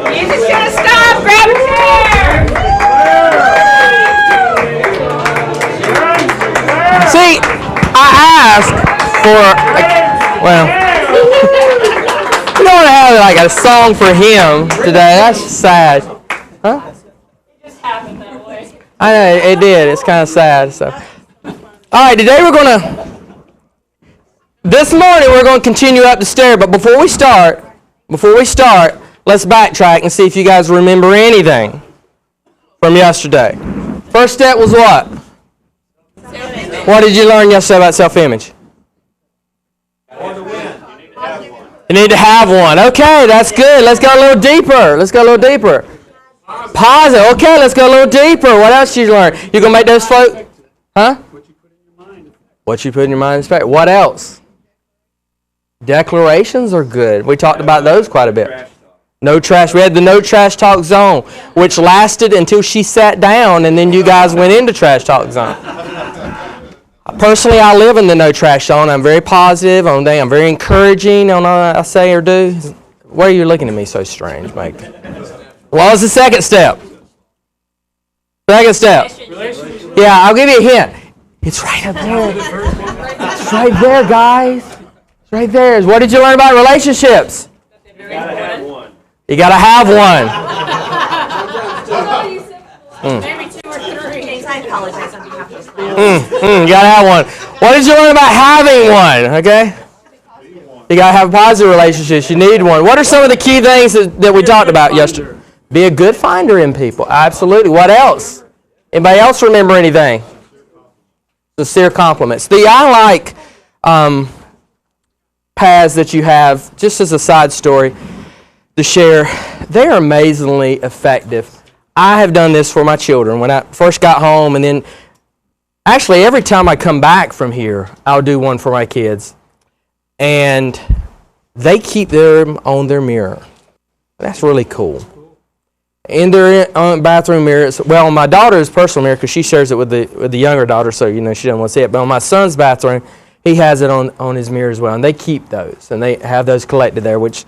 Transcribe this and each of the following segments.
Music's gonna stop. Grab a chair. See, I asked for, well, you don't want to have like a song for him today. That's sad. Huh? It just happened that way. I know, it did. It's kind of sad. So, all right, today this morning we're going to continue up the stair. But before we start, let's backtrack and see if you guys remember anything from yesterday. First step was what? Self-image. What did you learn yesterday about self-image? You need to have one. Okay, that's good. Let's go a little deeper. Positive. Okay, let's go a little deeper. What else did you learn? You gonna make those float? Huh? What you put in your mind is fact. What else? Declarations are good. We talked about those quite a bit. No trash. We had the no trash talk zone, which lasted until she sat down, and then you guys went into trash talk zone. Personally, I live in the no trash zone. I'm very positive on that. I'm very encouraging on all I say or do. Why are you looking at me so strange, Mike? What was the second step? Yeah, I'll give you a hint. It's right up there. It's right there, guys. It's right there. What did you learn about relationships? You gotta have one. You gotta have one. Maybe 2 or 3. I apologize on behalf of the You gotta have one. What did you learn about having one? Okay? You gotta have positive relationships. You need one. What are some of the key things that we talked about yesterday? Be a good finder in people. Absolutely. What else? Anybody else remember anything? Sincere compliments. I like paths that you have, just as a side story to share. They're amazingly effective. I have done this for my children. When I first got home, and then actually every time I come back from here, I'll do one for my kids. And they keep them on their mirror. That's really cool. In their bathroom mirror, well, my daughter's personal mirror, because she shares it with the younger daughter, so she doesn't want to see it. But on my son's bathroom, he has it on his mirror as well, and they keep those, and they have those collected there. Which,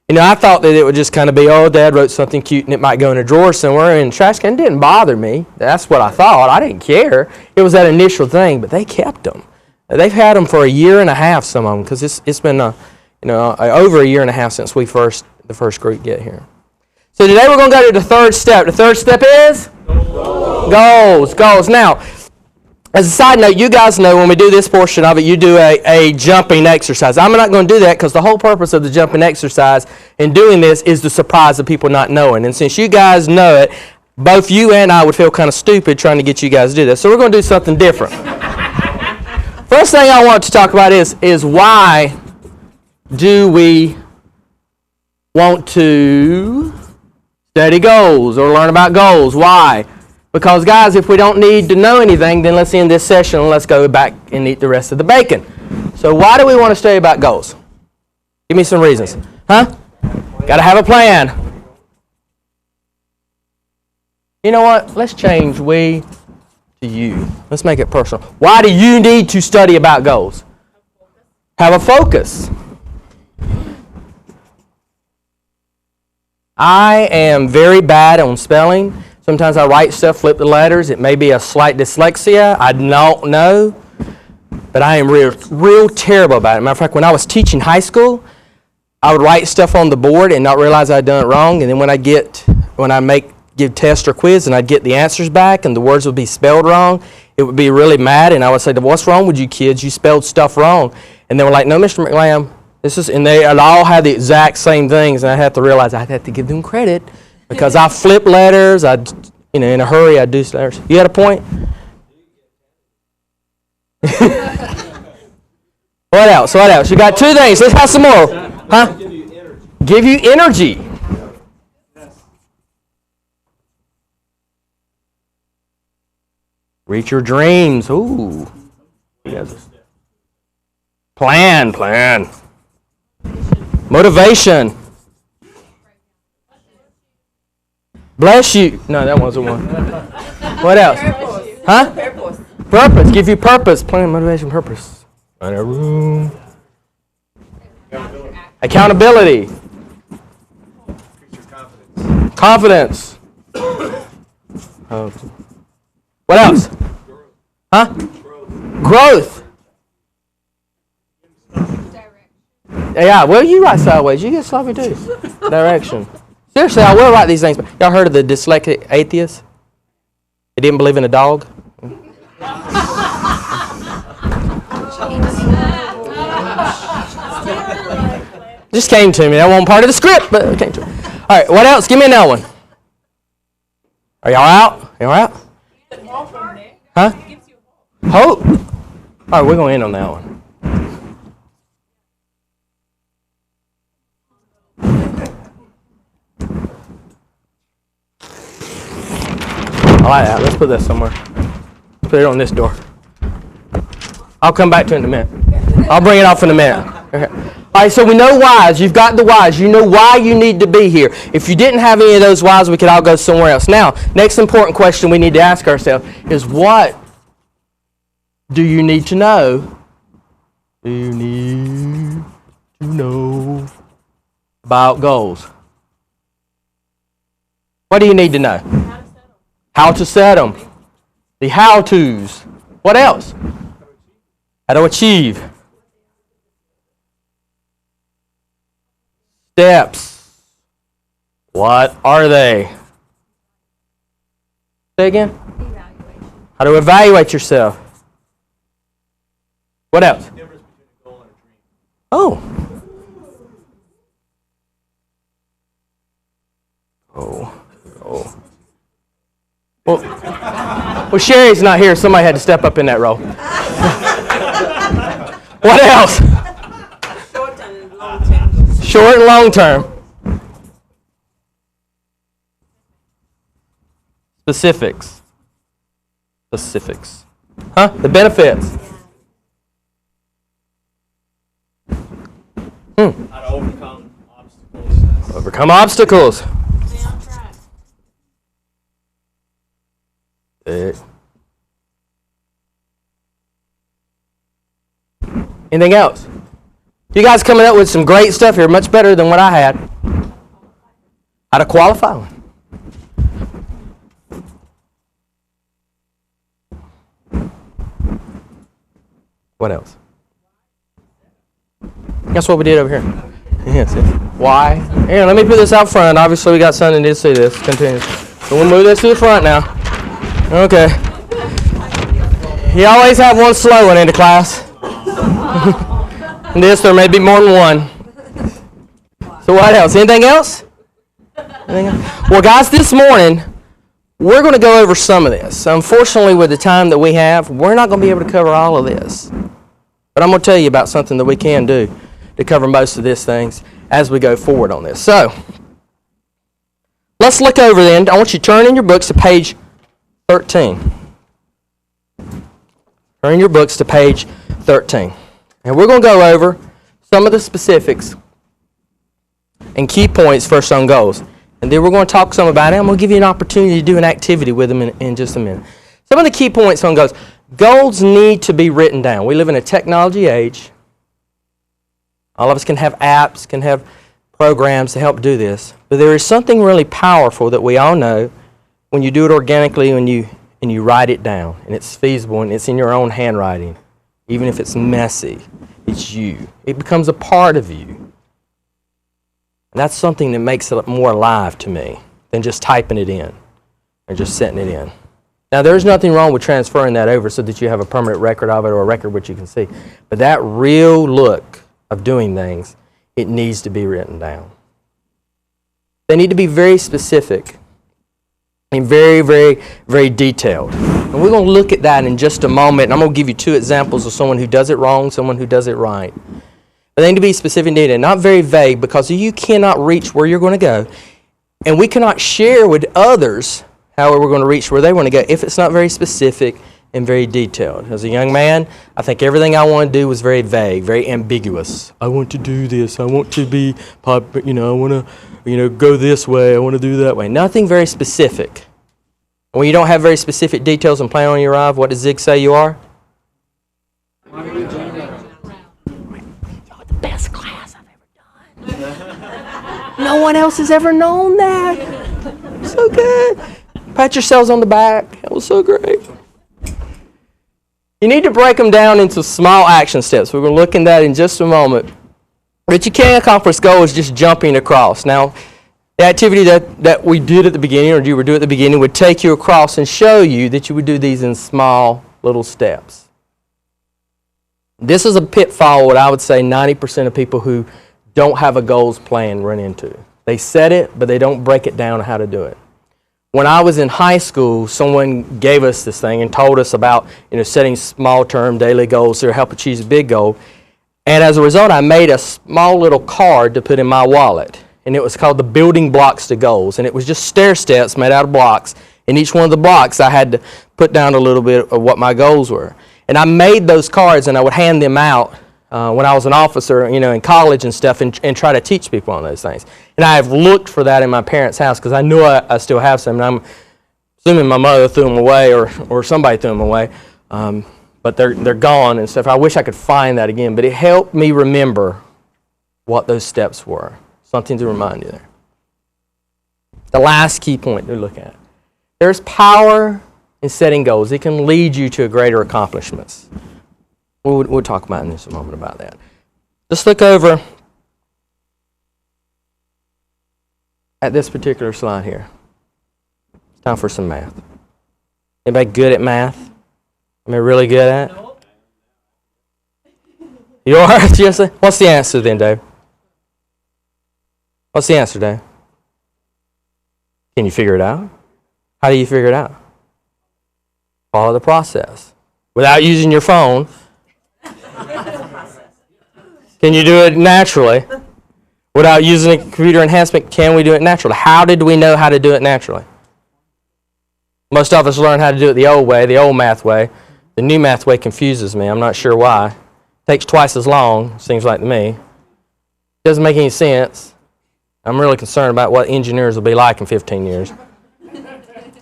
I thought that it would just kind of be, oh, Dad wrote something cute, and it might go in a drawer somewhere in the trash can. It didn't bother me. That's what I thought. I didn't care. It was that initial thing, but they kept them. They've had them for a year and a half, some of them, because it's been over a year and a half since the first group get here. So today we're going to go to the third step. The third step is? Goals. Now, as a side note, you guys know when we do this portion of it, you do a jumping exercise. I'm not going to do that because the whole purpose of the jumping exercise in doing this is to surprise the people not knowing. And since you guys know it, both you and I would feel kind of stupid trying to get you guys to do this. So we're going to do something different. First thing I want to talk about is why do we want to study goals or learn about goals? Why? Because, guys, if we don't need to know anything, then let's end this session and let's go back and eat the rest of the bacon. So why do we want to study about goals? Give me some reasons. Huh? Got to have a plan. You know what? Let's change we to you. Let's make it personal. Why do you need to study about goals? Have a focus. I am very bad on spelling. Sometimes I write stuff, flip the letters. It may be a slight dyslexia. I don't know. But I am real terrible about it. Matter of fact, when I was teaching high school, I would write stuff on the board and not realize I'd done it wrong. And then when I give test or quiz and I'd get the answers back and the words would be spelled wrong, it would be really mad. And I would say, what's wrong with you kids? You spelled stuff wrong. And they were like, no, Mr. McLam, and they all had the exact same things. And I had to realize I had to give them credit because I flip letters. In a hurry, I'd do letters. You had a point? What else? You got two things. Let's have some more. Huh? Give you energy. Reach your dreams. Ooh. Yes. Plan. Motivation. Bless you. No, that wasn't one. What else? Huh? Purpose. Give you purpose. Plan, motivation, purpose. Find a room. Accountability. Confidence. What else? Huh? Growth. Yeah, well, you write sideways. You get sloppy too. Direction. Seriously, I will write these things. Y'all heard of the dyslexic atheist? He didn't believe in a dog? Just came to me. That wasn't part of the script, but it came to me. All right, what else? Give me another one. Are y'all out? Y'all out? Huh? Hope. All right, we're going to end on that one. I like that. Let's put that somewhere. Let's put it on this door. I'll come back to it in a minute. I'll bring it off in a minute. Okay. All right, so we know whys. You've got the whys. You know why you need to be here. If you didn't have any of those whys, we could all go somewhere else. Now, next important question we need to ask ourselves is, what do you need to know? Do you need to know about goals? What do you need to know? How to set them. The how-tos. What else? How to achieve. Steps. What are they? Say again? Evaluation. How to evaluate yourself. What else? The difference between a goal and a dream. Oh. Oh. Well, Sherry's not here. Somebody had to step up in that role. What else? Short and long term. Short and long term. Specifics. Huh? The benefits. How to overcome obstacles. Overcome obstacles. Stay on track. Anything else? You guys coming up with some great stuff here, much better than what I had. How to qualify one. What else? Guess what we did over here? Yes. Why? Here, let me put this out front. Obviously, we got something to see this. Continue. So we'll move this to the front now. Okay. You always have one slow one into class. And this, there may be more than one. So what else? Anything else? Well, guys, this morning, we're going to go over some of this. Unfortunately, with the time that we have, we're not going to be able to cover all of this. But I'm going to tell you about something that we can do to cover most of these things as we go forward on this. So, let's look over then. I want you to turn in your books to page 13. Turn your books to page 13. And we're going to go over some of the specifics and key points first on goals. And then we're going to talk some about it. I'm going to give you an opportunity to do an activity with them in just a minute. Some of the key points on goals. Goals need to be written down. We live in a technology age. All of us can have apps, can have programs to help do this. But there is something really powerful that we all know when you do it organically and you write it down. And it's feasible and it's in your own handwriting. Even if it's messy, it's you. It becomes a part of you. And that's something that makes it more alive to me than just typing it in or just setting it in. Now, there's nothing wrong with transferring that over so that you have a permanent record of it or a record which you can see. But that real look of doing things, it needs to be written down. They need to be very specific and very, very, very detailed. And we're going to look at that in just a moment. And I'm going to give you two examples of someone who does it wrong, someone who does it right. But they need to be specific and detailed, not very vague, because you cannot reach where you're going to go. And we cannot share with others how we're going to reach where they want to go if it's not very specific and very detailed. As a young man, I think everything I wanted to do was very vague, very ambiguous. I want to do this. I want to be I want to, go this way. I want to do that way. Nothing very specific. When you don't have very specific details and plan on you arrive, what does Zig say you are? You're the best class I've ever done. No one else has ever known that. So good. Pat yourselves on the back. That was so great. You need to break them down into small action steps. We're going to look at that in just a moment. But you can't accomplish goals just jumping across. Now, the activity that we did at the beginning, or you would do at the beginning, would take you across and show you that you would do these in small little steps. This is a pitfall, what I would say 90% of people who don't have a goals plan run into. They set it, but they don't break it down on how to do it. When I was in high school, someone gave us this thing and told us about setting small-term daily goals to help achieve a big goal. And as a result, I made a small little card to put in my wallet. And it was called the Building Blocks to Goals. And it was just stair steps made out of blocks. In each one of the blocks, I had to put down a little bit of what my goals were. And I made those cards and I would hand them out when I was an officer, in college and stuff, and try to teach people on those things. And I have looked for that in my parents' house because I knew I still have some. And I'm assuming my mother threw them away or somebody threw them away. But they're gone and stuff. I wish I could find that again. But it helped me remember what those steps were. Something to remind you there. The last key point to look at. There's power in setting goals. It can lead you to greater accomplishments. We'll talk about in just a moment about that. Let's look over at this particular slide here. It's time for some math. Anybody good at math? Am I really good at it? You are? Jesse? What's the answer then, Dave? What's the answer, Dave? Can you figure it out? How do you figure it out? Follow the process. Without using your phone. Can you do it naturally? Without using a computer enhancement, can we do it naturally? How did we know how to do it naturally? Most of us learn how to do it the old way, the old math way. The new math way confuses me. I'm not sure why. It takes twice as long, seems like to me. Doesn't make any sense. I'm really concerned about what engineers will be like in 15 years.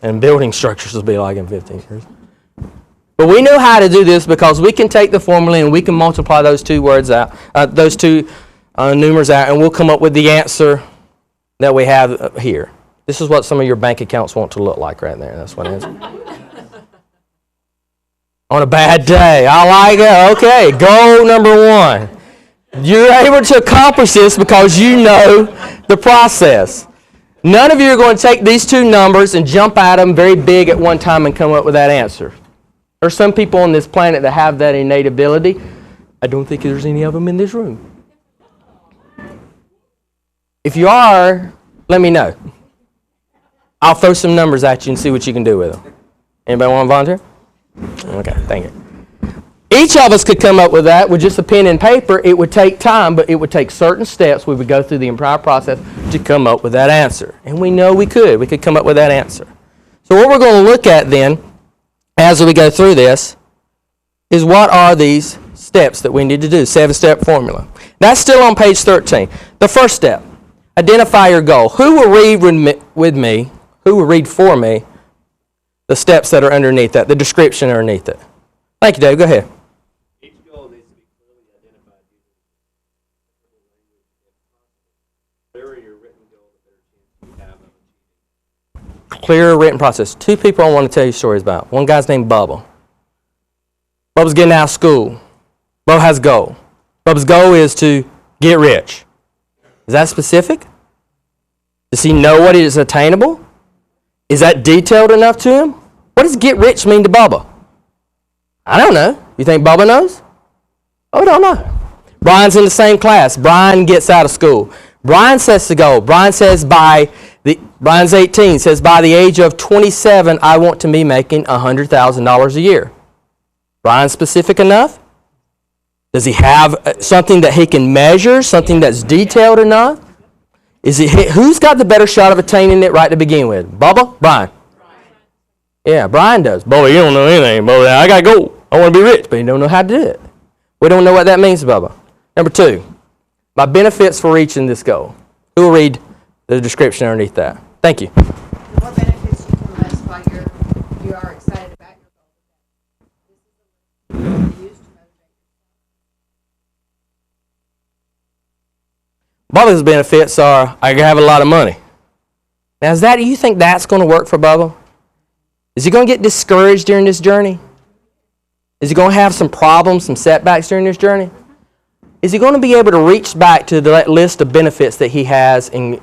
And building structures will be like in 15 years. But we know how to do this because we can take the formula and we can multiply those two words out, those two numerals out, and we'll come up with the answer that we have here. This is what some of your bank accounts want to look like right there. That's what it is. On a bad day. I like it. Okay, goal number 1. You're able to accomplish this because you know the process. None of you are going to take these two numbers and jump at them very big at one time and come up with that answer. There are some people on this planet that have that innate ability. I don't think there's any of them in this room. If you are, let me know. I'll throw some numbers at you and see what you can do with them. Anybody want to volunteer? Okay, thank you. Each of us could come up with that with just a pen and paper. It would take time, but it would take certain steps. We would go through the entire process to come up with that answer. And we know we could. We could come up with that answer. So what we're going to look at then, as we go through this, is what are these steps that we need to do, 7-step formula. That's still on page 13. The first step, identify your goal. Who will read with me, who will read for me, the steps that are underneath that, the description underneath it? Thank you, Dave. Go ahead. Each goal needs to be clearly identified using clearer your written goal, the better chance you have of achieving. Clear written process. 2 people I want to tell you stories about. One guy's named Bubba. Bubba's getting out of school. Bubba has a goal. Bubba's goal is to get rich. Is that specific? Does he know what is attainable? Is that detailed enough to him? What does get rich mean to Bubba? I don't know. You think Bubba knows? Oh, we don't know. Brian's in the same class. Brian gets out of school. Brian sets the goal. Brian says Brian's 18, says by the age of 27, I want to be making $100,000 a year. Brian specific enough? Does he have something that he can measure, something that's detailed enough? Who's got the better shot of attaining it right to begin with? Bubba? Brian? Yeah, Brian does. Bubba, you don't know anything. Bubba, I got to go. I want to be rich, but you don't know how to do it. We don't know what that means, Bubba. Number 2, my benefits for reaching this goal. Who will read the description underneath that? Thank you. What benefits you can list while you are excited about your goal? This is a used to motivate. Bubba's benefits are I have a lot of money. Now, you think that's going to work for Bubba? Is he going to get discouraged during this journey? Is he going to have some problems, some setbacks during this journey? Is he going to be able to reach back to that list of benefits that he has and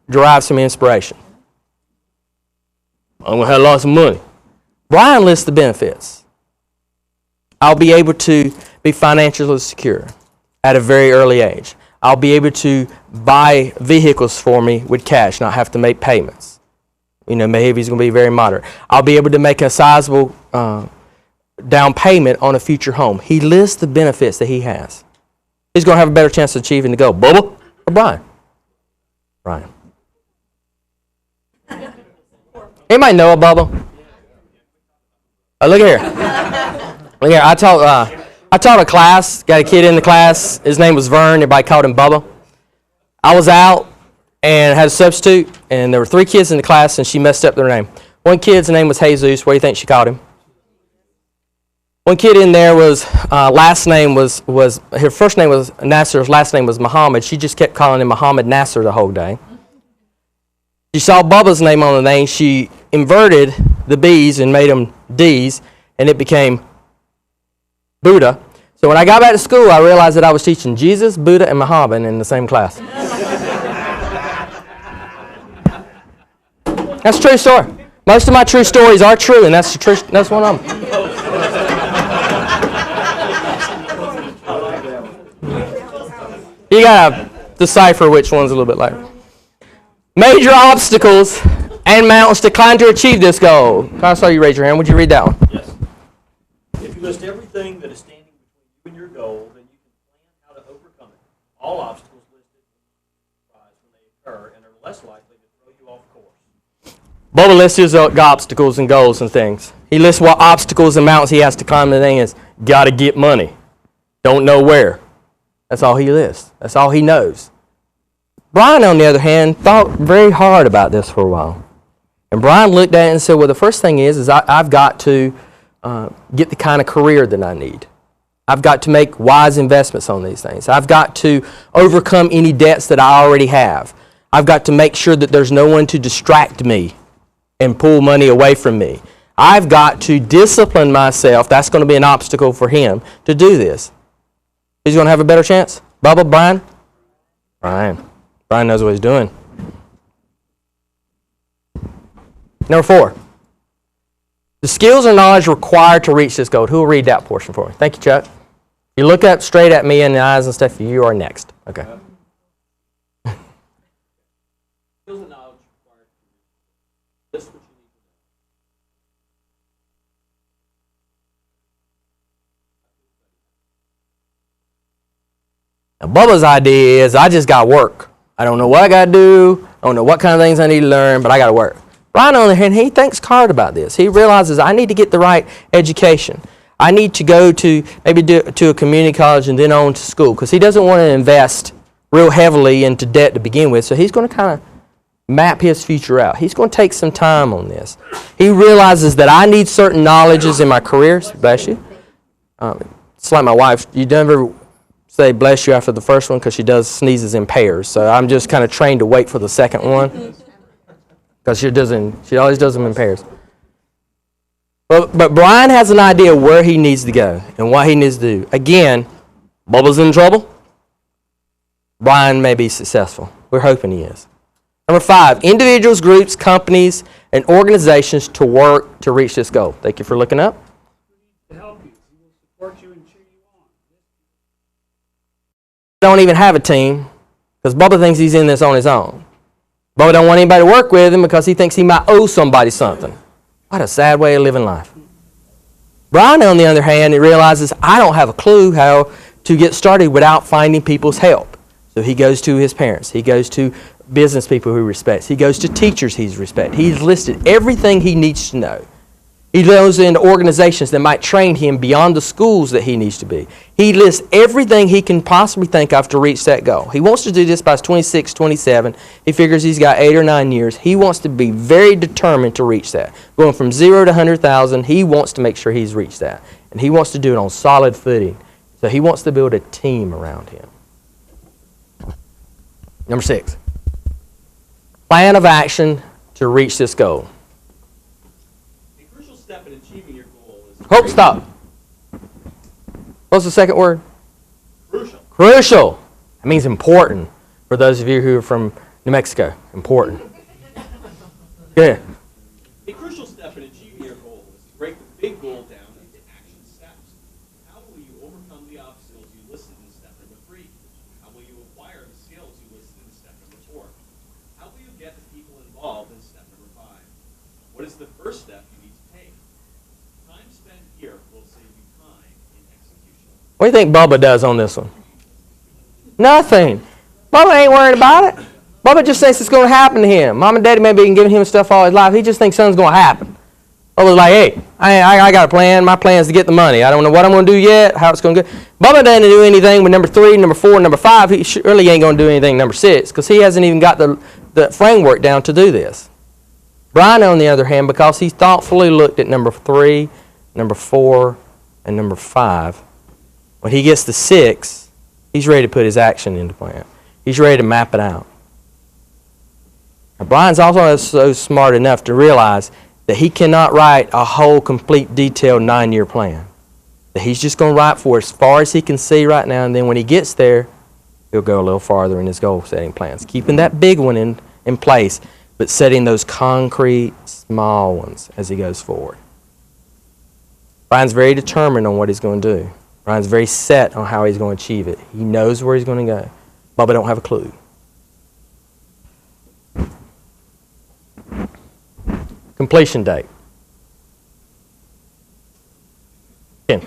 derive some inspiration? I'm going to have lots of money. Brian lists the benefits. I'll be able to be financially secure at a very early age. I'll be able to buy vehicles for me with cash, not have to make payments. Maybe he's going to be very moderate. I'll be able to make a sizable down payment on a future home. He lists the benefits that he has. He's going to have a better chance of achieving the goal. Bubba or Brian? Brian. Anybody know a Bubba? Look here. Look here. I taught a class. Got a kid in the class. His name was Vern. Everybody called him Bubba. I was out and had a substitute, and there were 3 kids in the class, and she messed up their name. One kid's name was Jesus. What do you think she called him? One kid in there was, last name was her first name was Nasser, his last name was Muhammad. She just kept calling him Muhammad Nasser the whole day. She saw Bubba's name on the name. She inverted the B's and made them D's, and it became Buddha. So when I got back to school, I realized that I was teaching Jesus, Buddha, and Muhammad in the same class. That's a true story. Most of my true stories are true, and that's one of them. You gotta decipher which one's a little bit later. Major obstacles and mountains to climb to achieve this goal. I saw you raise your hand. Would you read that one? Yes. If you list everything that is standing between you and your goal, then you can plan how to overcome it. All obstacles listed when they occur and are less likely to throw you off course. Bubba lists his obstacles and goals and things. He lists what obstacles and mountains he has to climb. The thing is, gotta get money. Don't know where. That's all he lists. That's all he knows. Brian, on the other hand, thought very hard about this for a while. And Brian looked at it and said, well, the first thing is I've got to get the kind of career that I need. I've got to make wise investments on these things. I've got to overcome any debts that I already have. I've got to make sure that there's no one to distract me and pull money away from me. I've got to discipline myself. That's going to be an obstacle for him to do this. Who's going to have a better chance? Bubba, Brian? Brian knows what he's doing. Number 4. The skills or knowledge required to reach this goal. Who will read that portion for me? Thank you, Chuck. You look up straight at me in the eyes and stuff. You are next. Okay. Skills and knowledge required to list what you need to know. Now, Bubba's idea is I just got to work. I don't know what I got to do. I don't know what kind of things I need to learn, but I got to work. Brian, on the other hand, he thinks hard about this. He realizes I need to get the right education. I need to go to maybe to a community college and then on to school because he doesn't want to invest real heavily into debt to begin with. So he's going to kind of map his future out. He's going to take some time on this. He realizes that I need certain knowledges in my career. Bless you. It's like my wife. You never say bless you after the first one because she does sneezes in pairs. So I'm just kind of trained to wait for the second one because she always does them in pairs. But Brian has an idea where he needs to go and what he needs to do. Again, Bubba's in trouble. Brian may be successful. We're hoping he is. Number 5, individuals, groups, companies, and organizations to work to reach this goal. Thank you for looking up. To help you. He will support you and cheer you on. Don't even have a team because Bubba thinks he's in this on his own. Bubba don't want anybody to work with him because he thinks he might owe somebody something. What a sad way of living life. Brian, on the other hand, he realizes I don't have a clue how to get started without finding people's help. So he goes to his parents. He goes to business people who he respects. He goes to teachers he respects. He's listed everything he needs to know. He goes into organizations that might train him beyond the schools that he needs to be. He lists everything he can possibly think of to reach that goal. He wants to do this by 26, 27. He figures he's got 8 or 9 years. He wants to be very determined to reach that. Going from 0 to 100,000, he wants to make sure he's reached that. And he wants to do it on solid footing. So he wants to build a team around him. Number 6. Plan of action to reach this goal? A crucial step in achieving your goal is Hope, stop. What's the second word? crucial. Crucial. That means important for those of you who are from New Mexico. Important. Good. A crucial step in achieving your goal is to break the big goal down into action steps. How will you overcome the obstacles you listed in step number 3? How will you acquire the skills you listed in step number 4? How will you get the people involved in step number 5? What is the first step you need to take? Time spent here will save you time in execution. What do you think Bubba does on this one? Nothing. Bubba ain't worried about it. Bubba just thinks it's going to happen to him. Mom and Daddy may be giving him stuff all his life. He just thinks something's going to happen. Bubba's like, hey, I got a plan. My plan is to get the money. I don't know what I'm going to do yet, how it's going to go. Bubba doesn't do anything with number 3, number 4, number 5. He surely ain't going to do anything number 6 because he hasn't even got the framework down to do this. Brian, on the other hand, because he thoughtfully looked at number 3, number 4, and number 5, when he gets to 6, he's ready to put his action into plan. He's ready to map it out. Now, Brian's also so smart enough to realize that he cannot write a whole, complete, detailed 9-year plan. That he's just going to write for as far as he can see right now, and then when he gets there, he'll go a little farther in his goal-setting plans. Keeping that big one in place, but setting those concrete, small ones as he goes forward. Brian's very determined on what he's going to do. Brian's very set on how he's going to achieve it. He knows where he's going to go. Bubba don't have a clue. Completion date. Ken.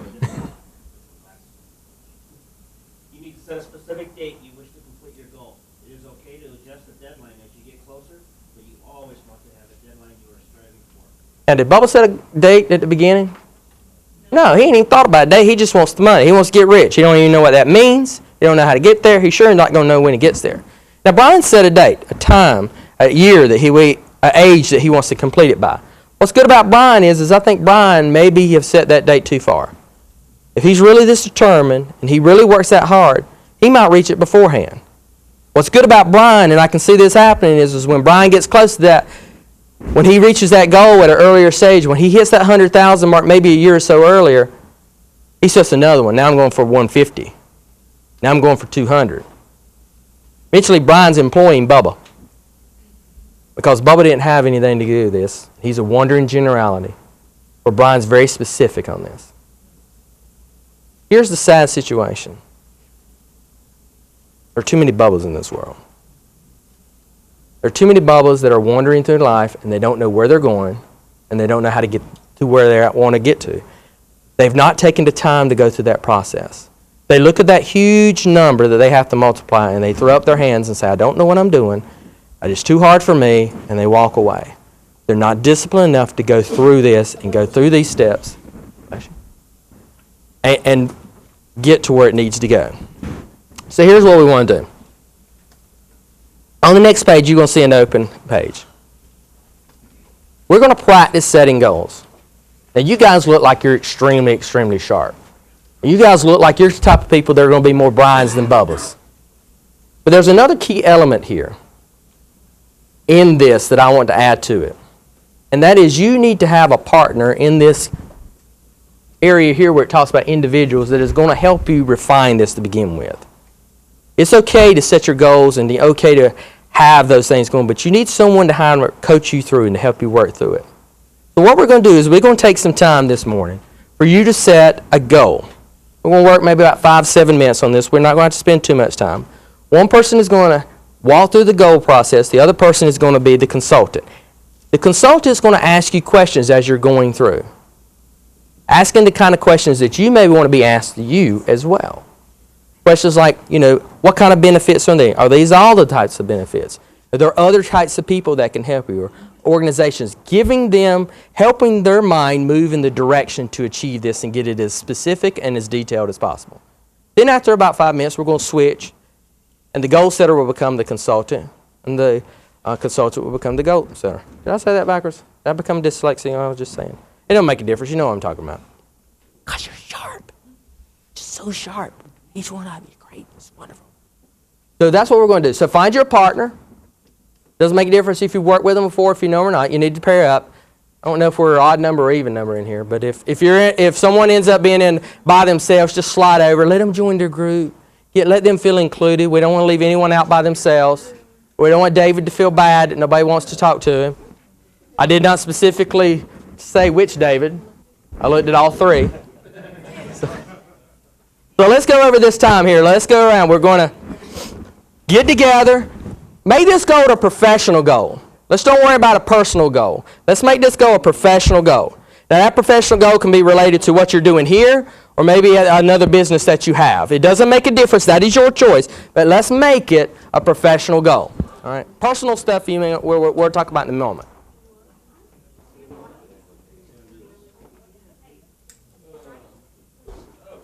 You need to set a specific date you wish to complete your goal. It is okay to adjust the deadline as you get closer, but you always want to have a deadline you are striving for. Now, did Bubba set a date at the beginning? No, he ain't even thought about a date. He just wants the money. He wants to get rich. He don't even know what that means. He don't know how to get there. He's sure not going to know when he gets there. Now, Brian set a date, a time, a year that an age that he wants to complete it by. What's good about Brian is I think Brian maybe have set that date too far. If he's really this determined and he really works that hard, he might reach it beforehand. What's good about Brian, and I can see this happening, is when Brian gets close to that, when he reaches that goal at an earlier stage, when he hits that 100,000 mark maybe a year or so earlier, he sets another one. Now I'm going for 150. Now I'm going for 200. Eventually, Brian's employing Bubba. Because Bubba didn't have anything to do with this. He's a wandering generality. But Brian's very specific on this. Here's the sad situation. There are too many Bubbas in this world. There are too many Bubbas that are wandering through life and they don't know where they're going and they don't know how to get to where they want to get to. They've not taken the time to go through that process. They look at that huge number that they have to multiply and they throw up their hands and say, I don't know what I'm doing. It's too hard for me, and they walk away. They're not disciplined enough to go through this and go through these steps and get to where it needs to go. So here's what we want to do. On the next page, you're going to see an open page. We're going to practice setting goals. Now, you guys look like you're extremely, extremely sharp. You guys look like you're the type of people that are going to be more Brians than Bubbas. But there's another key element here in this that I want to add to it. And that is you need to have a partner in this area here where it talks about individuals that is going to help you refine this to begin with. It's okay to set your goals and it's okay to have those things going, but you need someone to coach you through and to help you work through it. So what we're going to do is we're going to take some time this morning for you to set a goal. We're going to work maybe about 5-7 minutes on this. We're not going to have to spend too much time. One person is going to walk through the goal process. The other person is going to be the consultant. The consultant is going to ask you questions as you're going through. Asking the kind of questions that you may want to be asked to you as well. Questions like, what kind of benefits are there? Are these all the types of benefits? Are there other types of people that can help you? Or organizations, helping their mind move in the direction to achieve this and get it as specific and as detailed as possible. Then after about 5 minutes, we're going to switch. And the goal setter will become the consultant, and the consultant will become the goal setter. Did I say that backwards? Did I become dyslexic? I was just saying. It don't make a difference. You know what I'm talking about. Because you're sharp. Just so sharp. Each one of you is great. It's wonderful. So that's what we're going to do. So find your partner. Doesn't make a difference if you've worked with them before, if you know them or not. You need to pair up. I don't know if we're an odd number or even number in here, but if someone ends up being in by themselves, just slide over. Let them join their group. Let them feel included. We don't want to leave anyone out by themselves. We don't want David to feel bad that nobody wants to talk to him. I did not specifically say which David. I looked at all three. So let's go over this time here. Let's go around. We're going to get together. Make this goal a professional goal. Let's don't worry about a personal goal. Let's make this goal a professional goal. Now, that professional goal can be related to what you're doing here or maybe another business that you have. It doesn't make a difference. That is your choice. But let's make it a professional goal. All right? Personal stuff we'll talk about in a moment.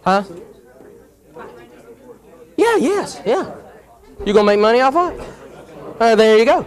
Huh? Yeah, yes, yeah. You going to make money off of it? There you go.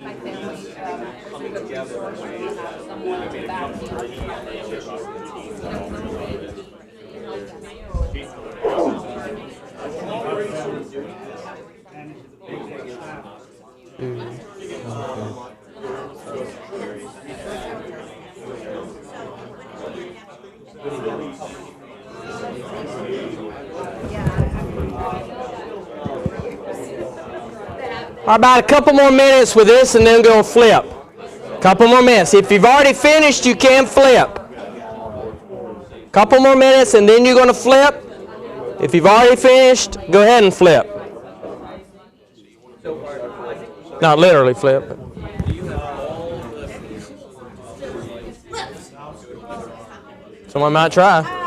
My family come together and have someone to back me About a couple more minutes with this and then go flip. Couple more minutes. If you've already finished, you can flip. Couple more minutes and then you're going to flip. If you've already finished, go ahead and flip. Not literally flip. Someone might try.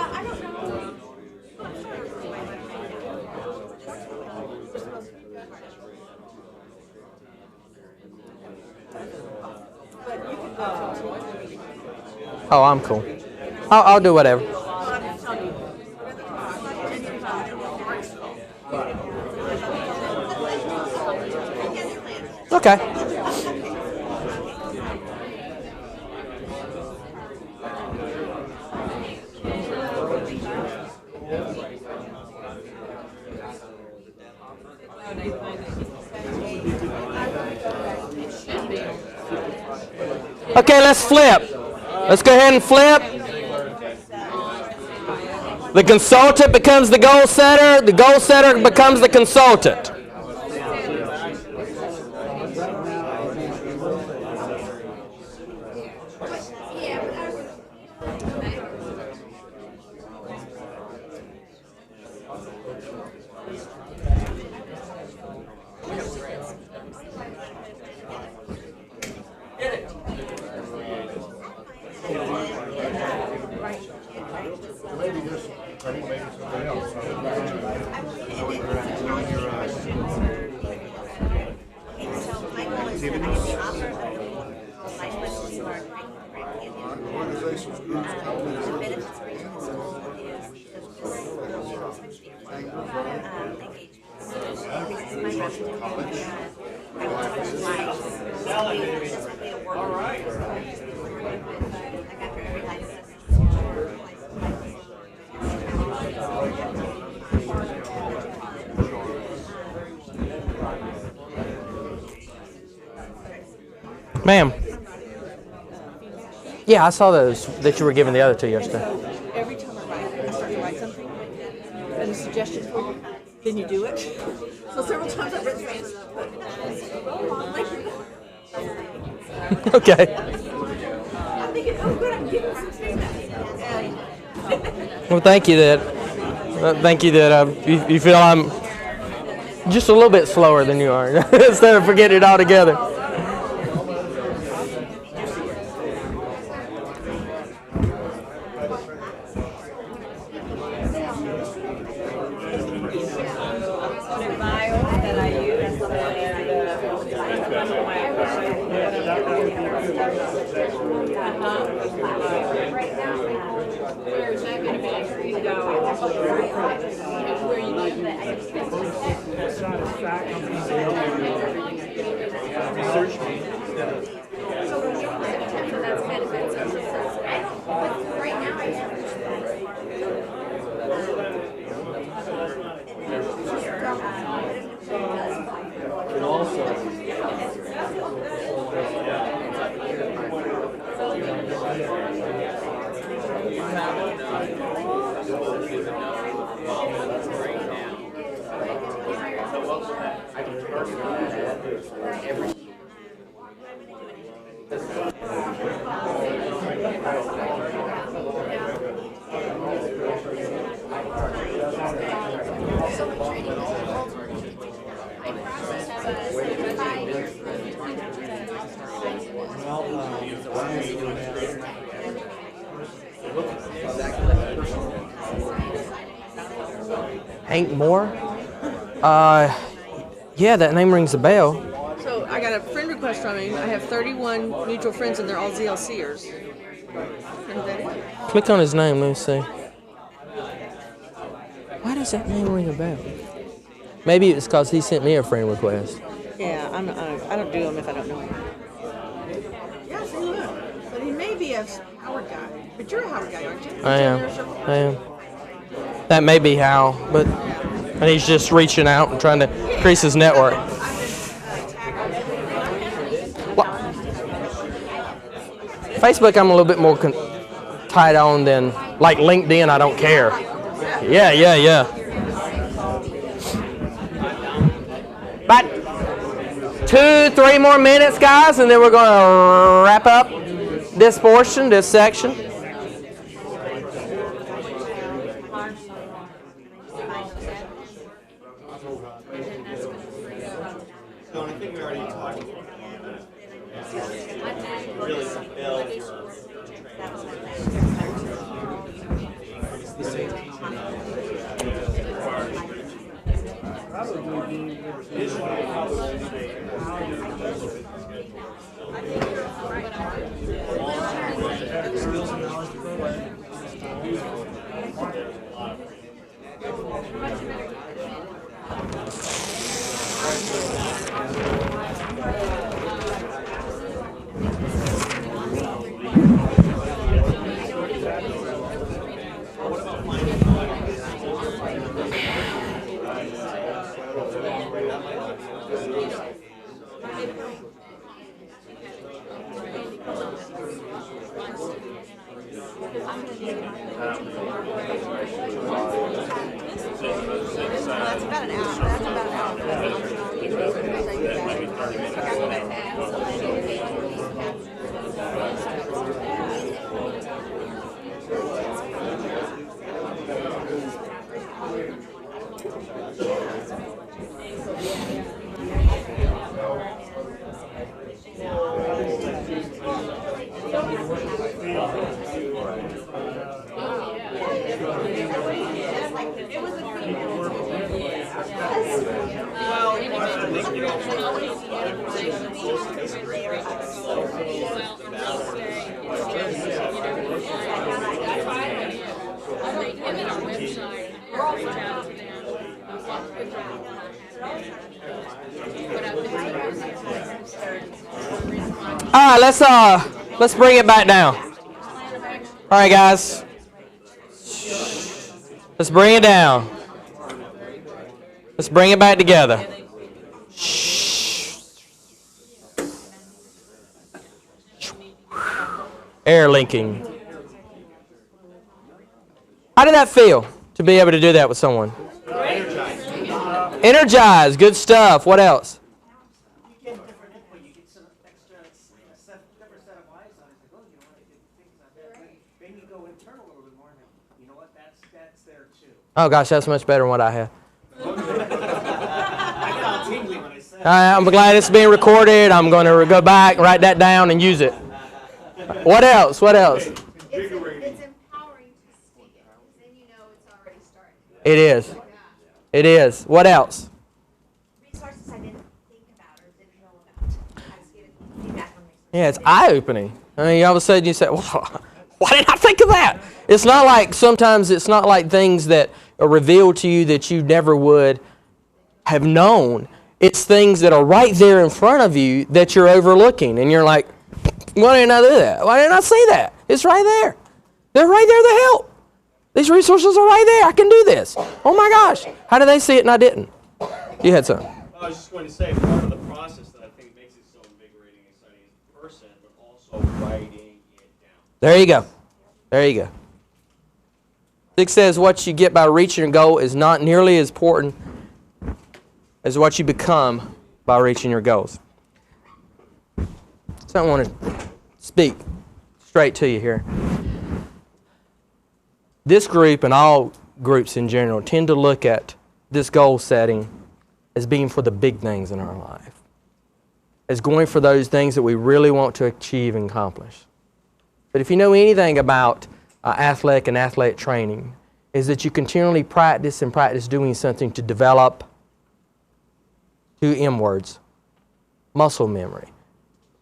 Oh, I'm cool. I'll do whatever. Okay. Okay, let's flip. Let's go ahead and flip. The consultant becomes the goal setter. The goal setter becomes the consultant. Ma'am. Yeah, I saw those that you were giving the other two yesterday. Every time I start to write something, and a suggestion for you, then you do it. So several times I've written things, Okay. I'm thinking, oh good, I'm giving some feedback. Well, thank you that you feel I'm just a little bit slower than you are instead of forgetting it all together. Hank Moore? Yeah, that name rings a bell. So I got a friend request from him. I have 31 mutual friends, and they're all ZLCers. You know who that is? Click on his name, let me see. Why does that name ring a bell? Maybe it's because he sent me a friend request. Yeah, I don't do them if I don't know him. Yeah, see, look. But he may be a Howard guy. But you're a Howard guy, aren't you? I am. That may be how, but and he's just reaching out and trying to increase his network. Facebook, I'm a little bit more tied on than like LinkedIn. I don't care. Yeah. About 2-3 more minutes, guys, and then we're going to wrap up this portion, this section. So I think we already talked about really build your That's about an hour. That's about an All right, let's bring it back down. All right, guys. Let's bring it down. Let's bring it back together. Air linking. How did that feel to be able to do that with someone? Energized. Good stuff. What else? You get different input, you get some extra, different set of eyes on it, like, oh, you know what, I didn't think about that. Then you go internal a little bit more, and you know what, that's there too. Oh gosh, that's much better than what I had. I got all tingly when I said it. I'm glad it's being recorded. I'm going to go back, write that down, and use it. What else? What else? It's empowering to see it, because then you know it's already started. It is. It is. What else? Resources I didn't think about or didn't know about. I just get feedback from resources. Yeah, it's eye-opening. I mean, all of a sudden you say, well, why didn't I think of that? It's not like, sometimes it's not like things that are revealed to you that you never would have known. It's things that are right there in front of you that you're overlooking. And you're like, why didn't I do that? Why didn't I see that? It's right there. They're right there to help. These resources are right there. I can do this. Oh my gosh. How did they see it and I didn't? You had something. I was just going to say, part of the process that I think makes it so invigorating and exciting is the person, but also writing it down. There you go. There you go. Dick says what you get by reaching your goal is not nearly as important as what you become by reaching your goals. So I want to speak straight to you here. This group and all groups in general tend to look at this goal setting as being for the big things in our life, as going for those things that we really want to achieve and accomplish. But if you know anything about athletic and athletic training, is that you continually practice and practice doing something to develop 2 M words, muscle memory.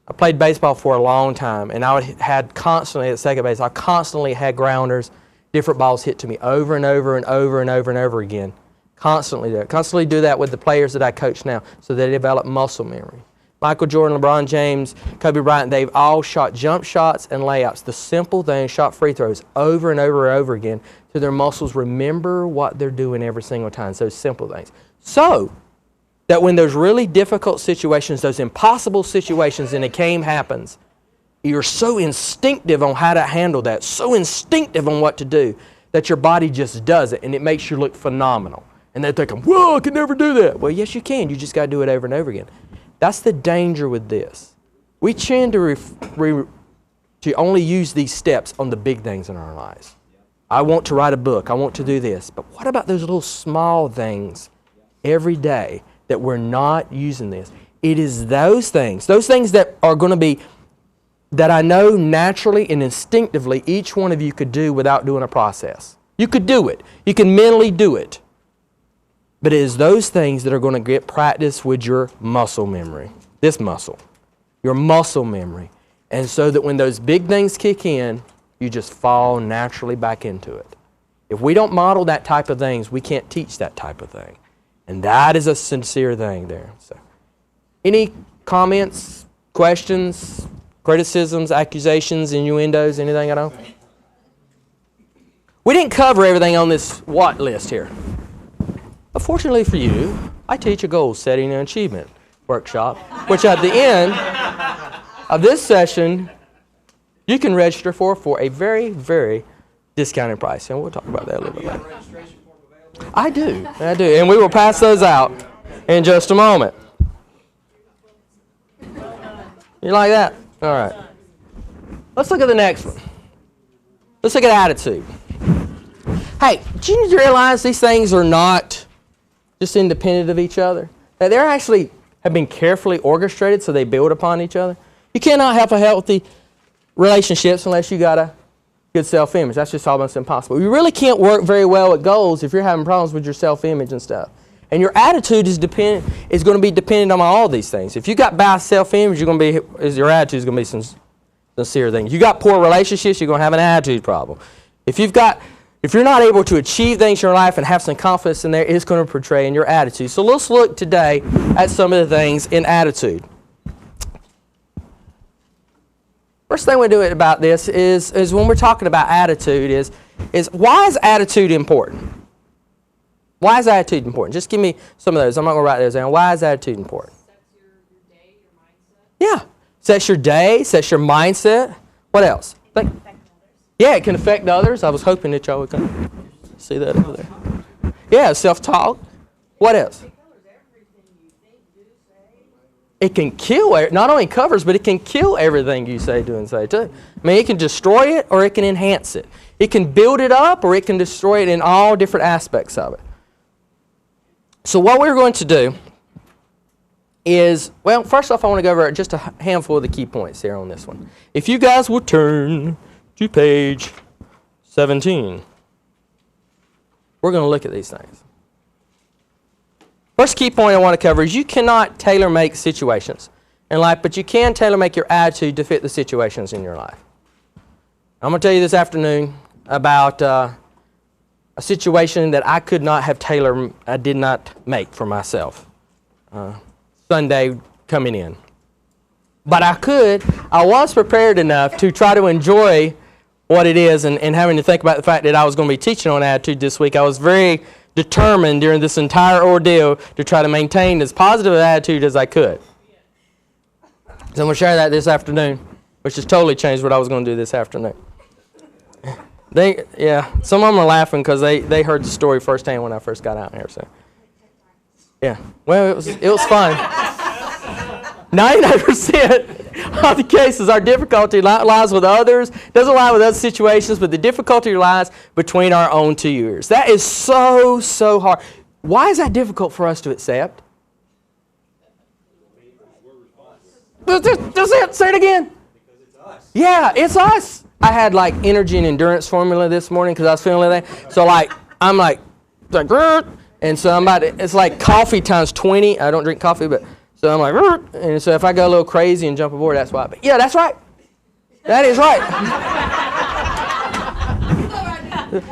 I played baseball for a long time, and I had constantly, at second base, I constantly had grounders, different balls hit to me over and over and over and over and over again. Constantly do that with the players that I coach now, so they develop muscle memory. Michael Jordan, LeBron James, Kobe Bryant, they've all shot jump shots and layups, the simple things, shot free throws over and over and over again, so their muscles remember what they're doing every single time, so simple things. So that when those really difficult situations, those impossible situations in a game happens, you're so instinctive on how to handle that, so instinctive on what to do, that your body just does it, and it makes you look phenomenal. And they're thinking, whoa, I can never do that. Well, yes, you can. You just got to do it over and over again. That's the danger with this. We tend to only use these steps on the big things in our lives. I want to write a book. I want to do this. But what about those little small things every day that we're not using this? It is those things that are going to be, that I know naturally and instinctively each one of you could do without doing a process. You could do it. You can mentally do it. But it is those things that are going to get practice with your muscle memory. This muscle. Your muscle memory. And so that when those big things kick in, you just fall naturally back into it. If we don't model that type of things, we can't teach that type of thing. And that is a sincere thing there. So, any comments, questions, criticisms, accusations, innuendos, anything at all? We didn't cover everything on this what list here. But fortunately for you, I teach a goal setting and achievement workshop, which at the end of this session, you can register for a very, very discounted price. And we'll talk about that a little bit later. I do. And we will pass those out in just a moment. You like that? All right. Let's look at the next one. Let's look at attitude. Hey, do you realize these things are not just independent of each other? That they're actually have been carefully orchestrated so they build upon each other. You cannot have a healthy relationships unless you got a good self-image. That's just almost impossible. You really can't work very well at goals if you're having problems with your self-image and stuff. And your attitude is going to be dependent on all these things. If you got bad self-image, your attitude is going to be sincere thing. You got poor relationships, you're going to have an attitude problem. If you're not able to achieve things in your life and have some confidence in there, it's going to portray in your attitude. So let's look today at some of the things in attitude. First thing we do about this is when we're talking about attitude is why is attitude important? Why is attitude important? Just give me some of those. I'm not going to write those down. Why is attitude important? Sets your day, your mindset. Yeah. Sets your day, sets your mindset. What else? Yeah, it can affect others. I was hoping that y'all would come see that over there. Yeah, self-talk. What else? It can kill, not only covers, but it can kill everything you say, do, and say too. I mean, it can destroy it or it can enhance it. It can build it up or it can destroy it in all different aspects of it. So what we're going to do is, well, first off, I want to go over just a handful of the key points here on this one. If you guys will turn to page 17, we're going to look at these things. First key point I want to cover is you cannot tailor-make situations in life, but you can tailor-make your attitude to fit the situations in your life. I'm going to tell you this afternoon about a situation that I could not have I did not make for myself Sunday coming in. But I was prepared enough to try to enjoy what it is and having to think about the fact that I was going to be teaching on attitude this week. I was very determined during this entire ordeal to try to maintain as positive an attitude as I could. So I'm going to share that this afternoon, which has totally changed what I was going to do this afternoon. Some of them are laughing because they heard the story firsthand when I first got out here. So, yeah, well, it was fun. 99% of the cases, our difficulty lies with others. Doesn't lie with other situations, but the difficulty lies between our own two ears. That is so, so hard. Why is that difficult for us to accept? Say it again. Because it's us. Yeah, it's us. I had like energy and endurance formula this morning because I was feeling like that. So like I'm like, and so it's like coffee times 20. I don't drink coffee, but so I'm like, and so if I go a little crazy and jump aboard, that's why. But yeah, that's right. That is right.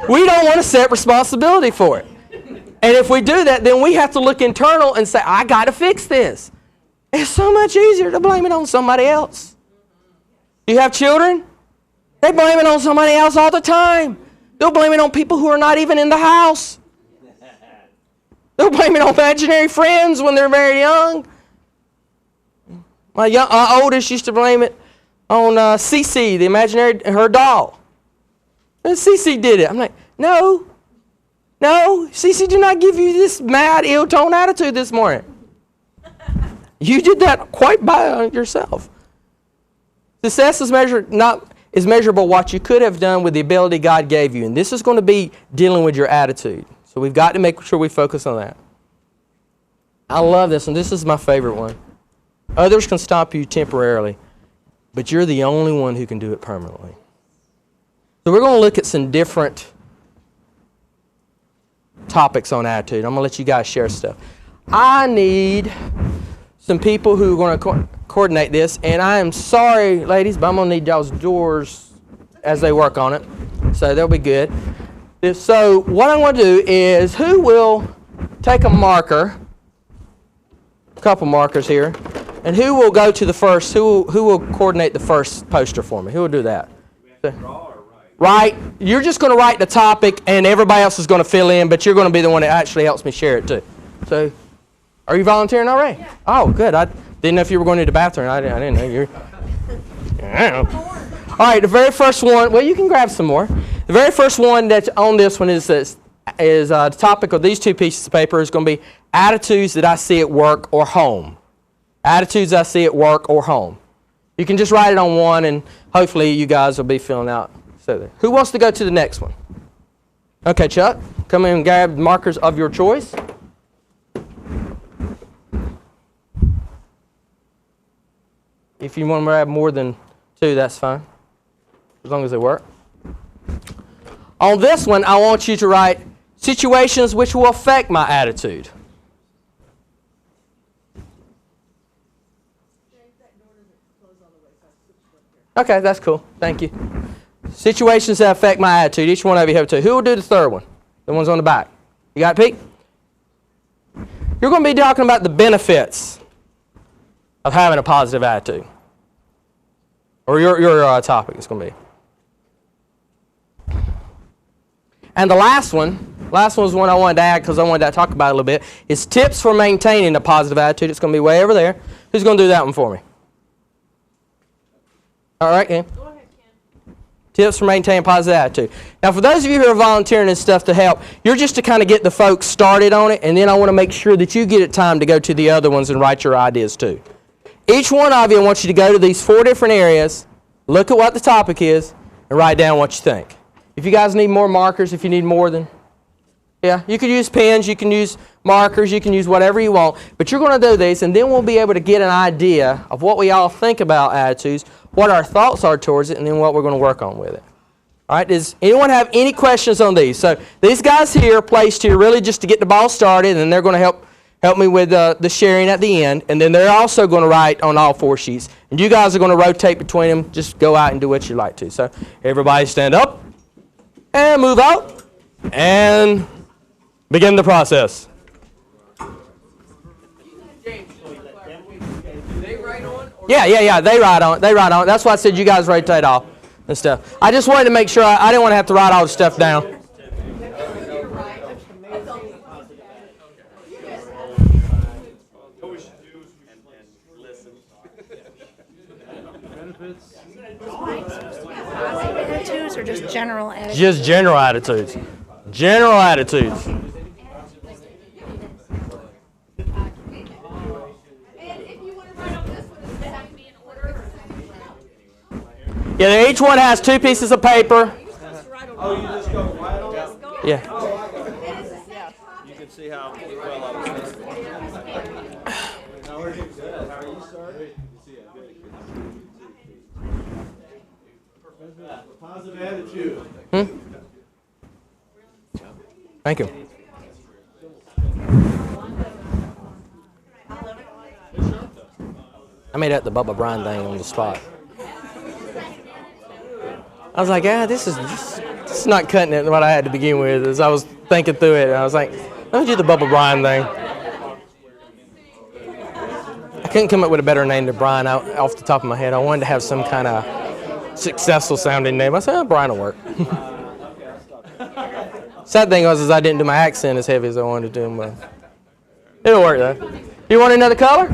We don't want to set responsibility for it. And if we do that, then we have to look internal and say, I got to fix this. It's so much easier to blame it on somebody else. You have children? They blame it on somebody else all the time. They'll blame it on people who are not even in the house. They'll blame it on imaginary friends when they're very young. My oldest used to blame it on Cece, the imaginary, her doll. And Cece did it. I'm like, no, Cece did not give you this mad, ill-toned attitude this morning. You did that quite by yourself. Success is measurable what you could have done with the ability God gave you. And this is going to be dealing with your attitude. So we've got to make sure we focus on that. I love this one. This is my favorite one. Others can stop you temporarily, but you're the only one who can do it permanently. So we're going to look at some different topics on attitude. I'm going to let you guys share stuff. I need some people who are going to coordinate this, and I am sorry, ladies, but I'm going to need y'all's doors as they work on it, so they'll be good. So what I'm going to do is, who will take a marker, a couple markers here, and who will go to the first, who will coordinate the first poster for me? Who will do that? Right? You're just going to write the topic, and everybody else is going to fill in, but you're going to be the one that actually helps me share it too. So, are you volunteering already? Yeah. Oh, good. I didn't know if you were going to the bathroom. I didn't know you're. All right, the very first one. Well, you can grab some more. The very first one that's on this one is the topic of these two pieces of paper is going to be attitudes that I see at work or home. Attitudes I see at work or home. You can just write it on one, and hopefully you guys will be filling out. So, who wants to go to the next one? Okay, Chuck, come in and grab markers of your choice. If you want to grab more than two, that's fine, as long as they work. On this one, I want you to write situations which will affect my attitude. Okay, that's cool. Thank you. Situations that affect my attitude. Each one of you have two. Who will do the third one? The one's on the back. You got it, Pete? You're going to be talking about the benefits of having a positive attitude. Or your topic is going to be. And the last one is one I wanted to add because I wanted to talk about it a little bit, is tips for maintaining a positive attitude. It's going to be way over there. Who's going to do that one for me? All right, Ken. Go ahead, Ken. Tips for maintaining a positive attitude. Now, for those of you who are volunteering and stuff to help, you're just to kind of get the folks started on it, and then I want to make sure that you get it time to go to the other ones and write your ideas too. Each one of you, I want you to go to these 4 different areas, look at what the topic is, and write down what you think. If you guys need more markers, if you need more than, yeah, you can use pens, you can use markers, you can use whatever you want, but you're going to do these, and then we'll be able to get an idea of what we all think about attitudes, what our thoughts are towards it, and then what we're going to work on with it. All right, does anyone have any questions on these? So these guys here are placed here really just to get the ball started, and they're going to help me with the sharing at the end, and then they're also going to write on all 4 sheets. And you guys are going to rotate between them. Just go out and do what you like to. So everybody stand up and move out and begin the process. Yeah. They write on. That's why I said you guys rotate off and stuff. I just wanted to make sure I didn't want to have to write all the stuff down. Attitudes or just general attitudes? Just general attitudes. General attitudes. Yeah, each one has 2 pieces of paper. Oh, you just go right on? Yeah. You can see how well I was listening. How are you, sir? How are you, sir? Positive attitude. Thank you. I made that the Bubba Bryan thing on the spot. I was like, yeah, this is not cutting it what I had to begin with. As I was thinking through it, and I was like, let me do the Bubba Bryan thing. I couldn't come up with a better name than Brian off the top of my head. I wanted to have some kind of successful sounding name. I said, oh, Brian will work. Sad thing was is I didn't do my accent as heavy as I wanted to do, but it'll work though. You want another color?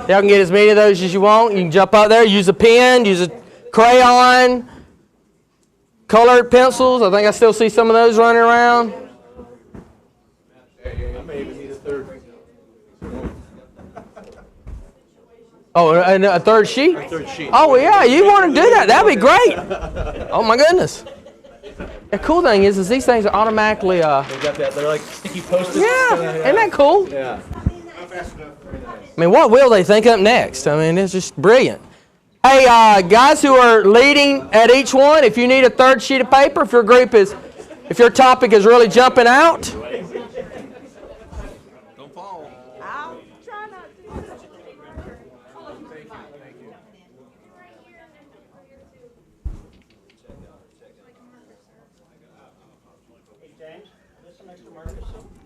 Y'all can get as many of those as you want. You can jump out there, use a pen, use a crayon, colored pencils. I think I still see some of those running around. I may even need a third. Oh, and a third sheet? A third sheet. Oh, well, yeah, you want to do that. That'd be great. Oh, my goodness. The cool thing is these things are automatically... They got that. They're like sticky Post-its. Yeah, isn't that cool? Yeah. I mean, what will they think up next? I mean, it's just brilliant. Hey, guys who are leading at each one, if you need a third sheet of paper, if your topic is really jumping out. Don't fall. I'll try not to.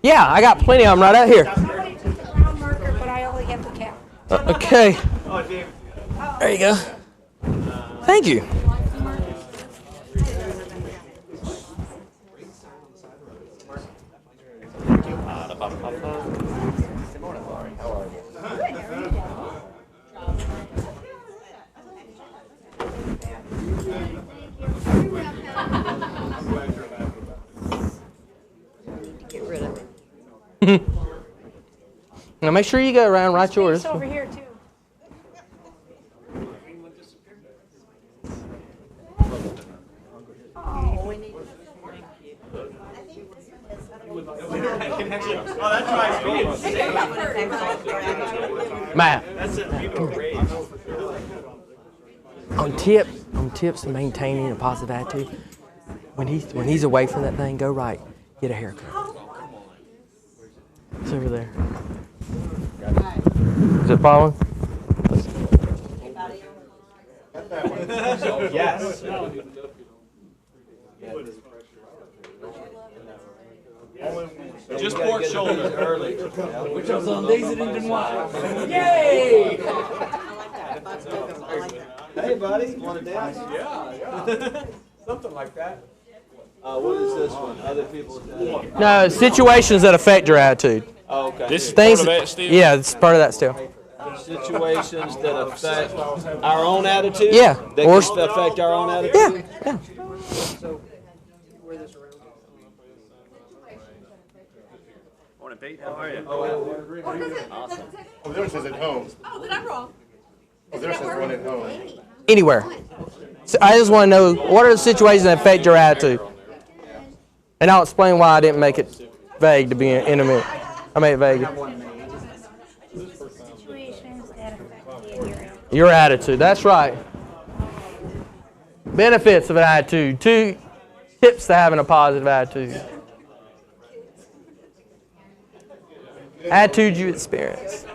Yeah, I got plenty of them right out here. Somebody took the brown marker, but I only have the cap. Okay. There you go. Thank you. Get rid of it. Now make sure you go around, write yours. It's over here, too. Oh, we need. Matt. On tips to maintaining a positive attitude, when he's away from that thing, go right, get a haircut. It's over there. Is it following? Yes. Just pork shoulder early. Which was on days it didn't want. Yay! Hey, buddy, want to dance? Yeah. Something like that. What is this one? Other people's. No, situations that affect your attitude. Oh, okay. This is Things, part of that still? yeah, it's part of that still. Situations that affect our own attitude? Yeah. That Or- can affect our own attitude? Yeah. Morning, Pete. How are you? Awesome. Oh, theirs says at home. Oh, then I'm wrong. Oh, theirs says one at home. Anywhere. So I just want to know what are the situations that affect your attitude, and I'll explain why I didn't make it vague to be in a minute. I made it vague. Situations that affect Your attitude. That's right. Benefits of an attitude. 2 tips to having a positive attitude. Attitude you experience.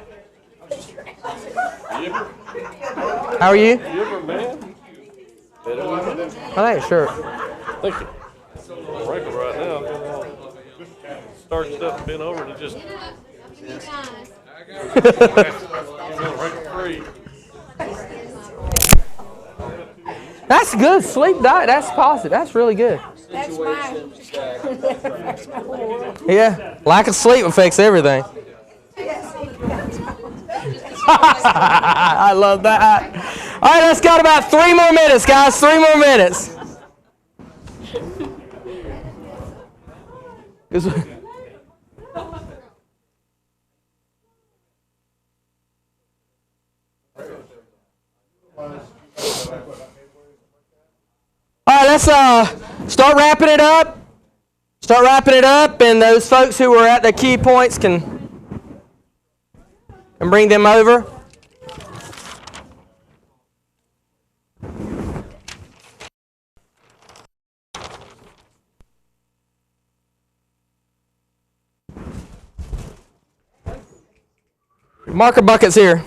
How are you? You ever man? I think sure. Thank you. Wrinkle right now. Starched up and bent over to just wrinkle free. That's good. Sleep diet. That's positive. That's really good. That's mine. That's my whole world. Yeah. Lack of sleep affects everything. I love that. All right, let's got about 3 more minutes, guys. 3 more minutes. All right, let's start wrapping it up. Start wrapping it up, and those folks who were at the key points can bring them over. Marker bucket's here.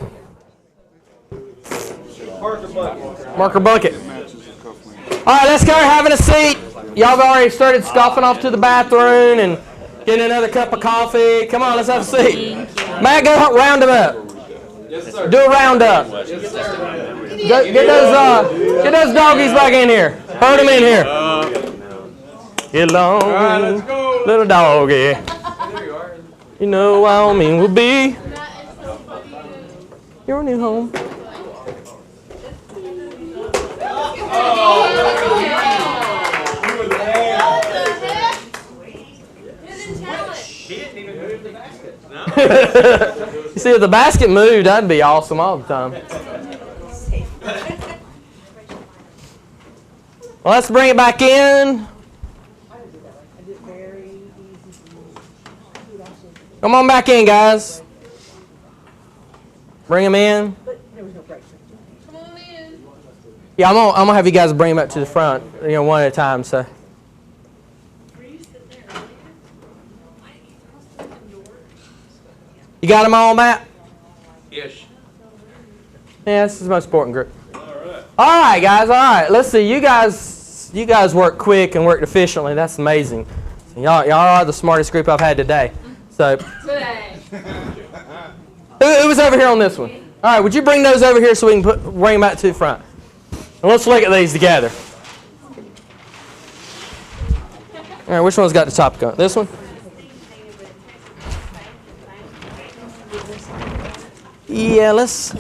Marker bucket. All right, let's go. Having a seat. Y'all have already started scuffing off to the bathroom and getting another cup of coffee. Come on, let's have a seat. Matt, go round them up. Do a roundup. Get those doggies back in here. Herd them in here. Get along, little doggy. You know Wyoming will be your new home. You see, if the basket moved, that'd be awesome all the time. Well, let's bring it back in. Come on back in, guys. Bring them in. Yeah, I'm gonna have you guys bring them up to the front, one at a time. So. You got them all, Matt? Yes. Yeah, this is the most important group. All right, guys. All right. Let's see. You guys work quick and work efficiently. That's amazing. Y'all are the smartest group I've had today. So. Today. Who was over here on this one? All right. Would you bring those over here so we can bring them out to the front? And let's look at these together. All right. Which one's got the top gun? This one? Yeah, let's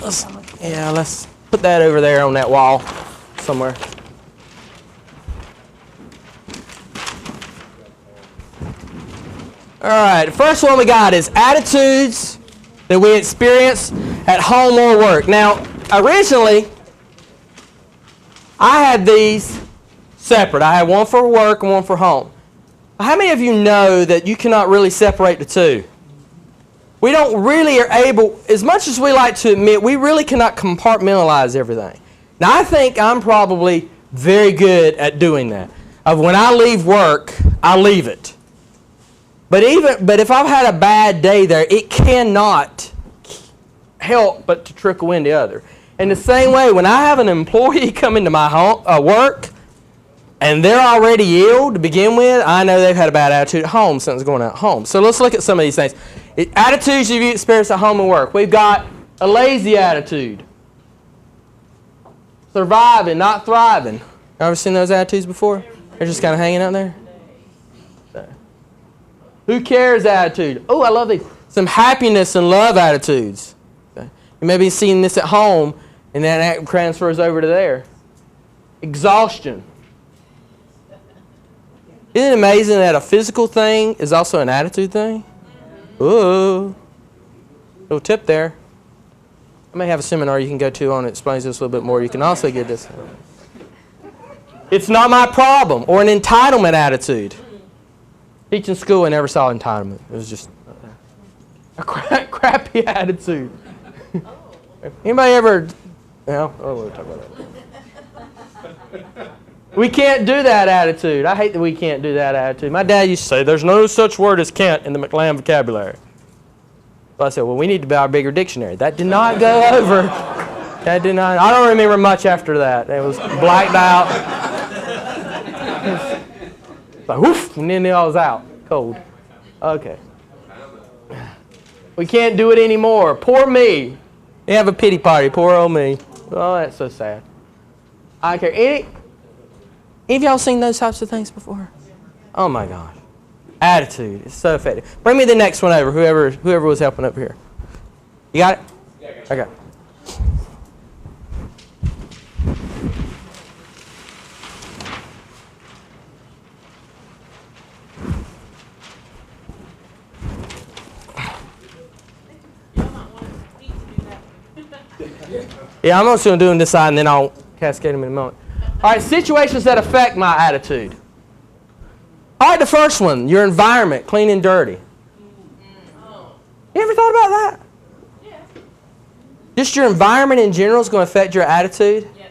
put that over there on that wall somewhere. All right, the first one we got is attitudes that we experience at home or work. Now, originally, I had these separate. I had one for work and one for home. How many of you know that you cannot really separate the two? We don't really are able, as much as we like to admit, we really cannot compartmentalize everything. Now, I think I'm probably very good at doing that. Of when I leave work, I leave it. But if I've had a bad day there, it cannot help but to trickle in the other. In the same way, when I have an employee come into my home, work, and they're already ill to begin with, I know they've had a bad attitude at home since going out home. So let's look at some of these things. Attitudes you experience at home and work. We've got a lazy attitude. Surviving, not thriving. Ever seen those attitudes before? They're just kind of hanging out there. Who cares attitude? Oh, I love these. Some happiness and love attitudes. You may be seeing this at home, and then that transfers over to there. Exhaustion. Isn't it amazing that a physical thing is also an attitude thing? Ooh. Little tip there. I may have a seminar you can go to on it, explains this a little bit more. You can also get this. It's not my problem, or an entitlement attitude. Teaching school, I never saw entitlement. It was just a crappy attitude. Anybody ever? No, I don't want to talk about that. We can't do that attitude. I hate that we can't do that attitude. My dad used to say, "There's no such word as can't in the McLam vocabulary." So I said, "Well, we need to buy a bigger dictionary." That did not go over. That did not. I don't remember much after that. It was blacked out. Like whoof, and then it all was out cold. Okay. We can't do it anymore. Poor me. They have a pity party. Poor old me. Oh, that's so sad. I don't care. Any of y'all seen those types of things before? Oh my gosh. Attitude. It's so effective. Bring me the next one over, whoever was helping up here. You got it? Okay. Yeah, I'm also doing this side, and then I'll cascade them in a moment. All right, situations that affect my attitude. All right, the first one, your environment, clean and dirty. You ever thought about that? Yeah. Just your environment in general is going to affect your attitude? Yeah.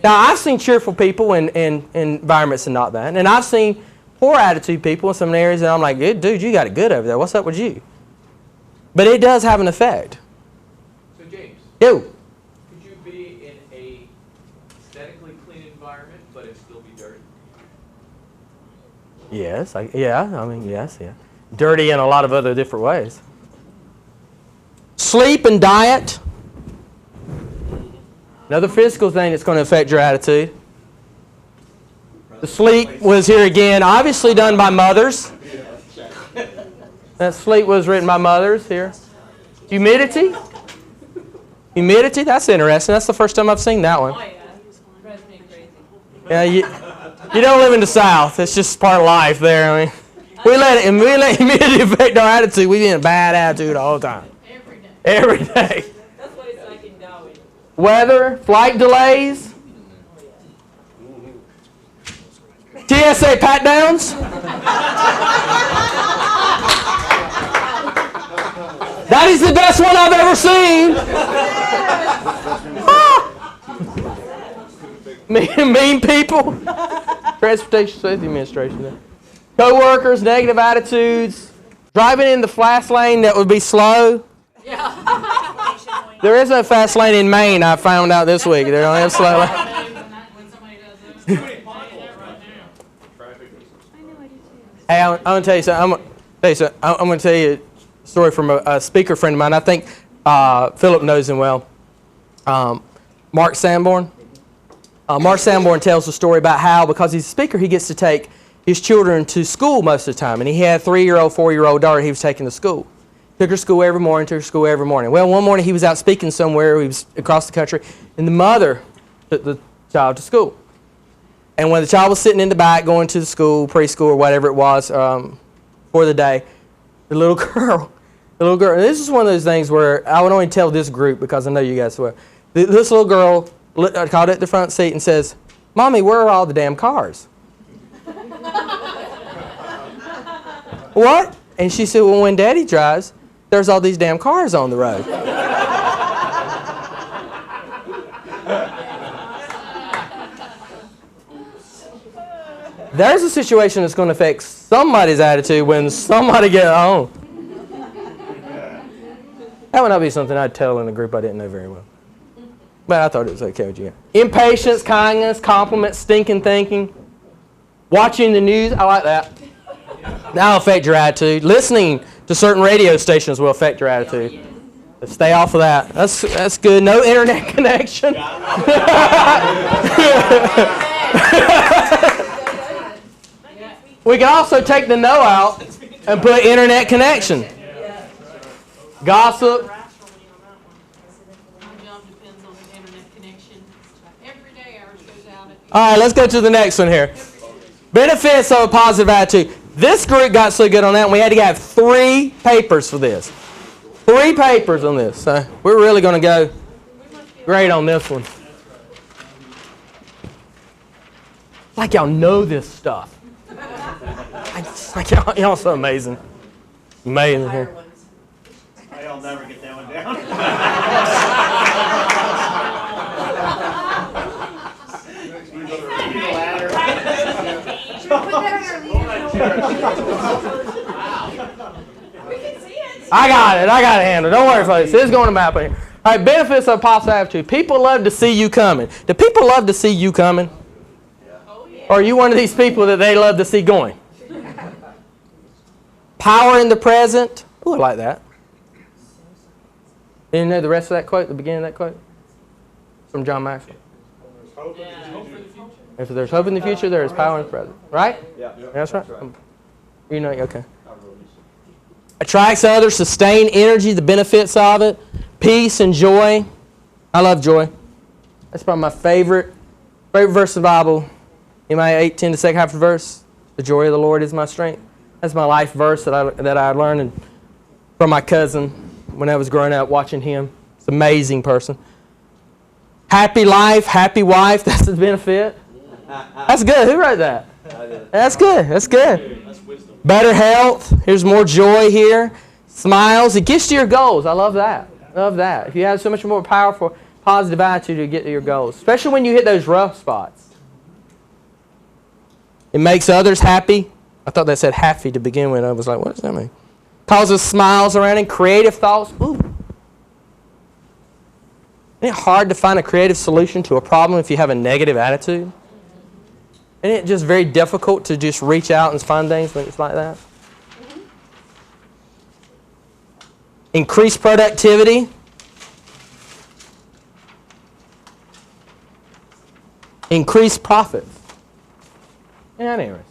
Now, I've seen cheerful people in environments that are not bad, and I've seen poor attitude people in some areas, and I'm like, dude, you got it good over there. What's up with you? But it does have an effect. Yo. Could you be in a aesthetically clean environment, but it still be dirty? Yes. Yes. Dirty in a lot of other different ways. Sleep and diet. Another physical thing that's going to affect your attitude. The sleep was here again, obviously done by mothers. That sleep was written by mothers here. Humidity. Humidity, that's interesting. That's the first time I've seen that one. Yeah, you don't live in the South. It's just part of life there. I mean, we let humidity affect our attitude. We be in a bad attitude all the time. Every day. That's what it's like in Darwin. Weather, flight delays, TSA pat-downs. That is the best one I've ever seen. Mean people. Transportation Safety Administration there. Co-workers, negative attitudes, driving in the fast lane that would be slow. There is no fast lane in Maine, I found out this week. They don't have slow lane. Hey, I'm going to tell you something. I'm going to tell you a story from a speaker friend of mine. I think Philip knows him well. Mark Sanborn. Mark Sanborn tells a story about how, because he's a speaker, he gets to take his children to school most of the time. And he had a 3-year-old, 4-year-old daughter he was taking to school. Took her to school every morning, Well, one morning he was out speaking somewhere, he was across the country, and the mother took the child to school. And when the child was sitting in the back going to the school, preschool, or whatever it was for the day, the little girl, and this is one of those things where I would only tell this group because I know you guys well. This little girl called at the front seat and says, "Mommy, where are all the damn cars?" What? And she said, "Well, when Daddy drives, there's all these damn cars on the road." There's a situation that's going to affect somebody's attitude when somebody gets home. That would not be something I'd tell in a group I didn't know very well. But I thought it was okay with you. Impatience, kindness, compliments, stinking thinking. Watching the news, I like that. That'll affect your attitude. Listening to certain radio stations will affect your attitude. So stay off of that. That's good. No internet connection. We can also take the no out and put internet connection. Gossip. All right, let's go to the next one here. Benefits of a positive attitude. This group got so good on that, we had to have 3 papers for this. 3 papers on this. So we're really going to go great on this one. Like y'all know this stuff. Like y'all so amazing. Amazing here. I'll never get that one down. I got it handled. Don't worry, folks. It's going to map in here. All right, benefits of positive attitude. People love to see you coming. Do people love to see you coming? Or are you one of these people that they love to see going? Power in the present. Ooh, I like that. Didn't you know the rest of that quote, the beginning of that quote? From John Maxwell. If there's hope in the future, there is power in the present. Right? Yeah. That's right. You know, okay. Attracts others, sustain energy, the benefits of it. Peace and joy. I love joy. That's probably my favorite verse of the Bible. Nehemiah 8:10, the second half of the verse. The joy of the Lord is my strength. That's my life verse that I learned from my cousin when I was growing up, watching him. He's an amazing person. Happy life, happy wife. That's the benefit. That's good. Who wrote that? That's good. That's good. Better health. Here's more joy here. Smiles. It gets to your goals. I love that. Love that. If you have so much more powerful, positive attitude to get to your goals, especially when you hit those rough spots. It makes others happy. I thought that said happy to begin with. I was like, what does that mean? Causes smiles around and creative thoughts. Ooh. Isn't it hard to find a creative solution to a problem if you have a negative attitude? Isn't it just very difficult to just reach out and find things when it's like that? Increase productivity. Increase profits. Yeah, anyways.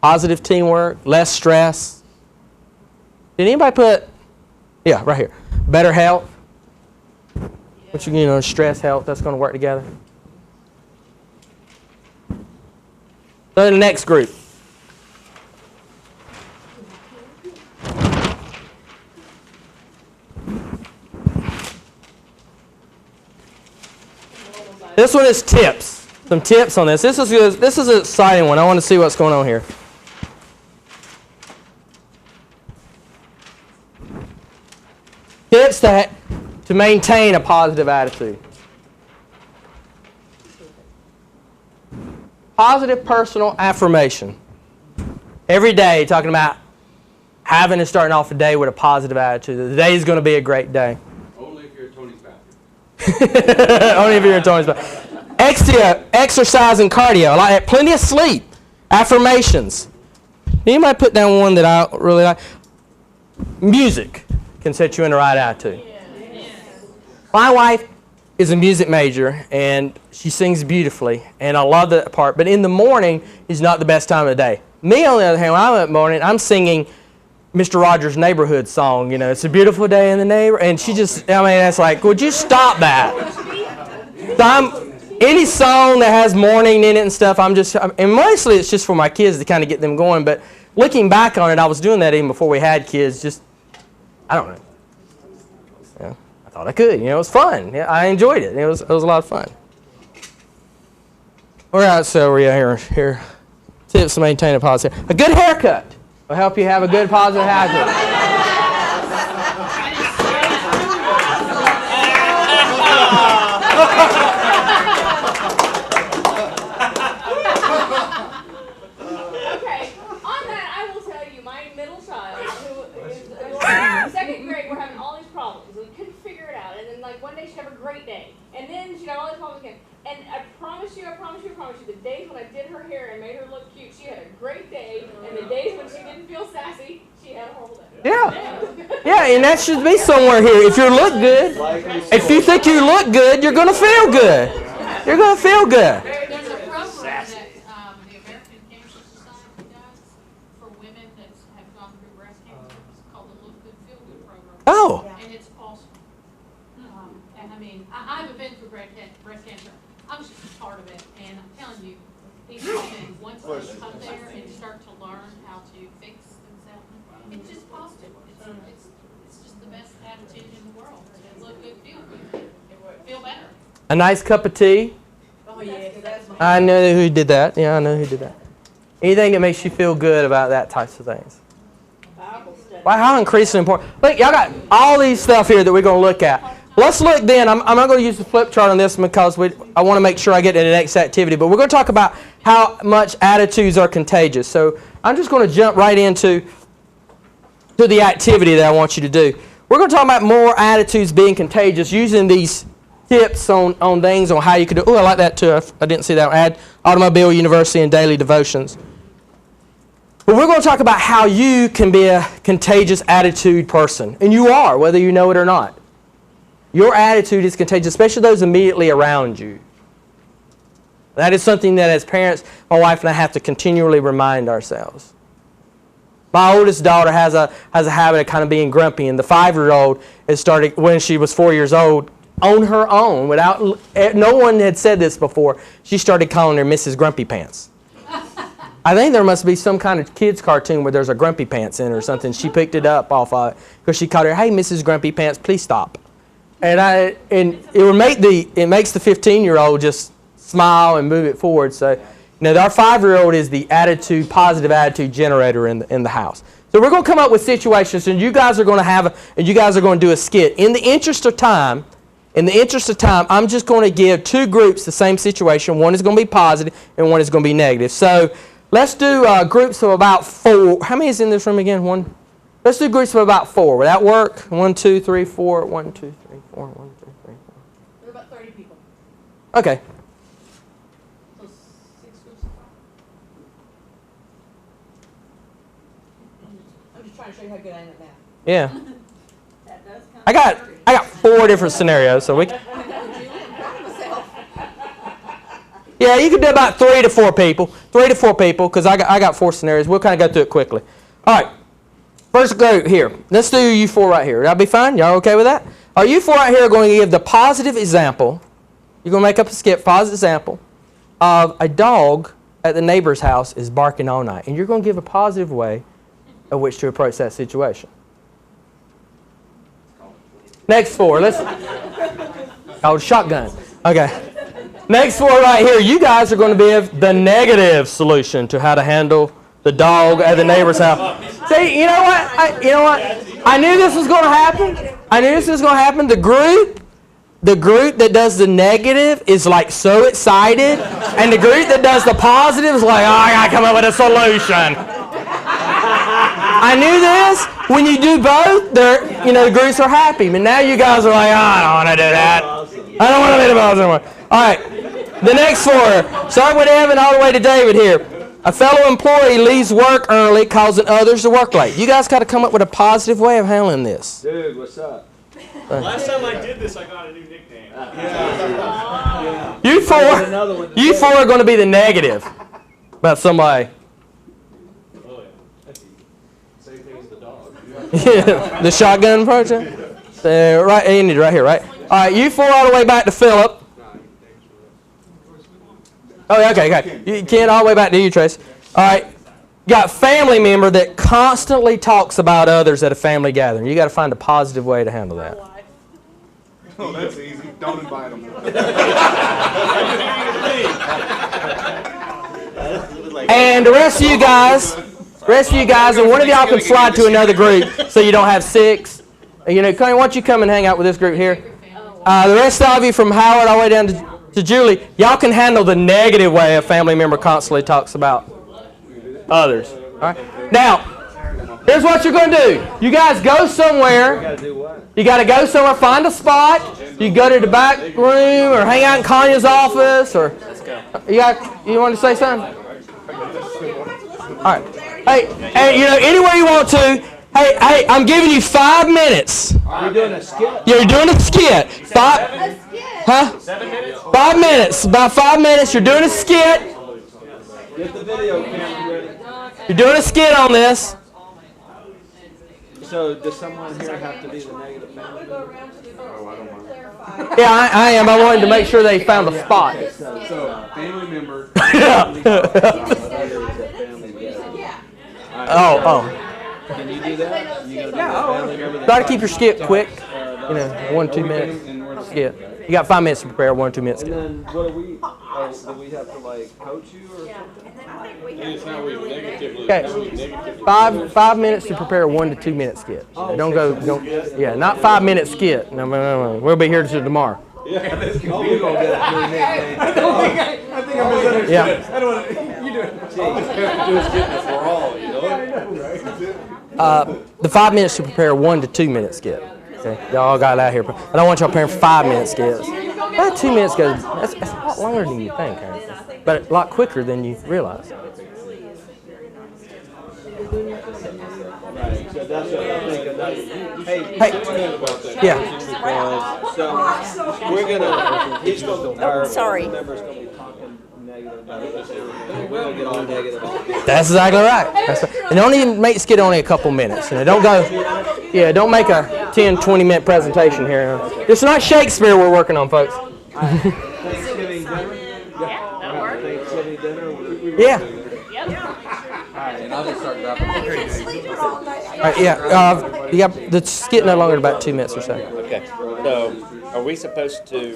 Positive teamwork, less stress. Did anybody put, yeah, right here, better health? Which, stress, health, that's going to work together. So the next group. This one is tips. Some tips on this. This is good. This is an exciting one. I want to see what's going on here. Tips to maintain a positive attitude. Positive personal affirmation. Every day talking about having and starting off a day with a positive attitude. The day is going to be a great day. Only if you're Tony's bathroom. Only if you're in Tony's bathroom. Exercise and cardio. I like that. Plenty of sleep. Affirmations. Anybody put down one that I really like? Music can set you in the right attitude. My wife is a music major, and she sings beautifully, and I love that part. But in the morning is not the best time of the day. Me, on the other hand, when I'm up in the morning, I'm singing Mr. Rogers' neighborhood song. It's a beautiful day in the neighborhood. And she just, that's like, would you stop that? So any song that has morning in it and stuff, and mostly it's just for my kids to kind of get them going. But looking back on it, I was doing that even before we had kids. I don't know. Yeah, I thought I could. It was fun. Yeah, I enjoyed it. It was a lot of fun. All right, so we're here. Tips to maintain a positive. A good haircut will help you have a good positive attitude. Okay, on that I will tell you, my middle child, who is second grade, we're having all these problems. We couldn't figure it out. And then one day she'd have a great day. And then she'd have all these problems again. And I promise you, the days when I did her hair and made her look cute, she had a great day. And the days when she didn't feel sassy, she had a horrible day. Yeah, and that should be somewhere here. If you look good, if you think you look good, you're going to feel good. You're going to feel good. There's a program that the American Cancer Society does for women that have gone through breast cancer. It's called the Look Good, Feel Good program. Oh. And it's awesome. And I haven't been through breast cancer. I was just a part of it, and I'm telling you, these women, once they come there and start to learn how to fix themselves, it's just positive. It's just the best attitude in the world. To look good, feel better. A nice cup of tea. Oh, yeah. I know who did that. Yeah, I know who did that. Anything that makes you feel good about that types of things. Wow, how increasingly important. Look, y'all got all these stuff here that we're going to look at. Let's look then. I'm not going to use the flip chart on this because I want to make sure I get to the next activity. But we're going to talk about how much attitudes are contagious. So I'm just going to jump right into the activity that I want you to do. We're going to talk about more attitudes being contagious using these tips on things on how you can do. Oh, I like that too. I didn't see that one. Add automobile, university, and daily devotions. But we're going to talk about how you can be a contagious attitude person. And you are, whether you know it or not. Your attitude is contagious, especially those immediately around you. That is something that as parents, my wife and I have to continually remind ourselves. My oldest daughter has a habit of kind of being grumpy, and the 5-year-old has started, when she was 4 years old, on her own, without, no one had said this before, she started calling her Mrs. Grumpy Pants. I think there must be some kind of kids cartoon where there's a Grumpy Pants in it or something. She picked it up off of it because she called her, "Hey, Mrs. Grumpy Pants, please stop." And it makes the 15-year-old just smile and move it forward. So, our 5-year-old is the positive attitude generator in the house. So we're going to come up with situations, and you guys are going to do a skit. In the interest of time, I'm just going to give two groups the same situation. One is going to be positive, and one is going to be negative. So let's do groups of about 4. How many is in this room again? 1, Let's do groups of about 4. Will that work? 1, 2, 3, 4. 1, 2, 3, 4. 1, 2, 3, 4. There are about 30 people. Okay. So 6 groups of 5. I'm just trying to show you how good I am at math. Yeah. That does count. I got 4 different scenarios, so we. I know, Julie, I'm proud of myself. Yeah, you can do about 3 to 4 people. 3 to 4 people, because I got 4 scenarios. We'll kind of go through it quickly. All right. First group here. Let's do you 4 right here. That'll be fine? Y'all okay with that? All right, you 4 right here are going to give the positive example. You're going to make up a skit, positive example, of a dog at the neighbor's house is barking all night. And you're going to give a positive way of which to approach that situation. Next 4. Let's. Oh, shotgun. Okay. Next 4 right here. You guys are going to give the negative solution to how to handle the dog at the neighbor's house. See, you know what? I knew this was going to happen. The group that does the negative is like so excited, and the group that does the positive is like, oh, I got to come up with a solution. I knew this. When you do both, the groups are happy. But now you guys are like, oh, I don't want to do that. I don't want to be the positive one. All right. The next 4. Start with Evan all the way to David here. A fellow employee leaves work early, causing others to work late. You guys got to come up with a positive way of handling this. Dude, what's up? Last time I did this, I got a new nickname. You 4 are going to be the negative about somebody. Oh, yeah. Same thing as the dog. The shotgun approach. Right, Andy, right here, right? All right, you 4 all the way back to Philip. Oh, yeah, okay. You can't all the way back to you, Trace. All right. You got a family member that constantly talks about others at a family gathering. You got to find a positive way to handle that. Oh, that's easy. Don't invite them. And the rest of you guys, and one of y'all can slide to another group so you don't have 6. Why don't you come and hang out with this group here? The rest of you from Howard all the way down to Julie, y'all can handle the negative way a family member constantly talks about others. All right? Now, here's what you're going to do. You guys go somewhere. You got to go somewhere, find a spot. You go to the back room or hang out in Kanya's office. Or you want to say something? All right. Hey, anywhere you want to. Hey, I'm giving you 5 minutes. You're doing a skit? You're doing a skit. 5 Huh? 7 minutes? 5 minutes. About 5 minutes. You're doing a skit. Get the video camera ready. You're doing a skit on this. So, does someone here have to be the negative family member? Oh, I don't mind. Yeah, I am. I wanted to make sure they found a spot. So, family member. Oh. Can you do that? You family member Try to keep your skit quick. 1 2 minute skit. You got 5 minutes to prepare. 1 2 minutes. And then, what do we have to coach you or something? Okay. 5 minutes to prepare a 1 to 2 minute skit. Don't. Not 5 minute skit. No. We'll be here till tomorrow. Yeah, we're gonna get a new nickname. I think I misunderstood. Yeah. I don't want to. You do it. The 5 minutes to prepare a 1 to 2 minute skit. Okay, y'all got it out here. I don't want y'all preparing 5 minute skits. That 2 minutes goes. That's a lot longer than you think, but a lot quicker than you realize. Right, so that's what I'm thinking. Hey, Yeah. So we're gonna. He's gonna. Our member's gonna be talking negative about this. We're gonna get all negative. That's exactly right. And don't even make skit only a couple minutes. Don't go. Yeah, don't make a 10, 20-minute presentation here. It's not Shakespeare we're working on, folks. Thanksgiving dinner. Yeah, that'll work. Thanksgiving dinner. Yeah. Yep. And I'll just start dropping. All right, yeah. You got the skit no longer than about 2 minutes or so. Okay. So, are we supposed to?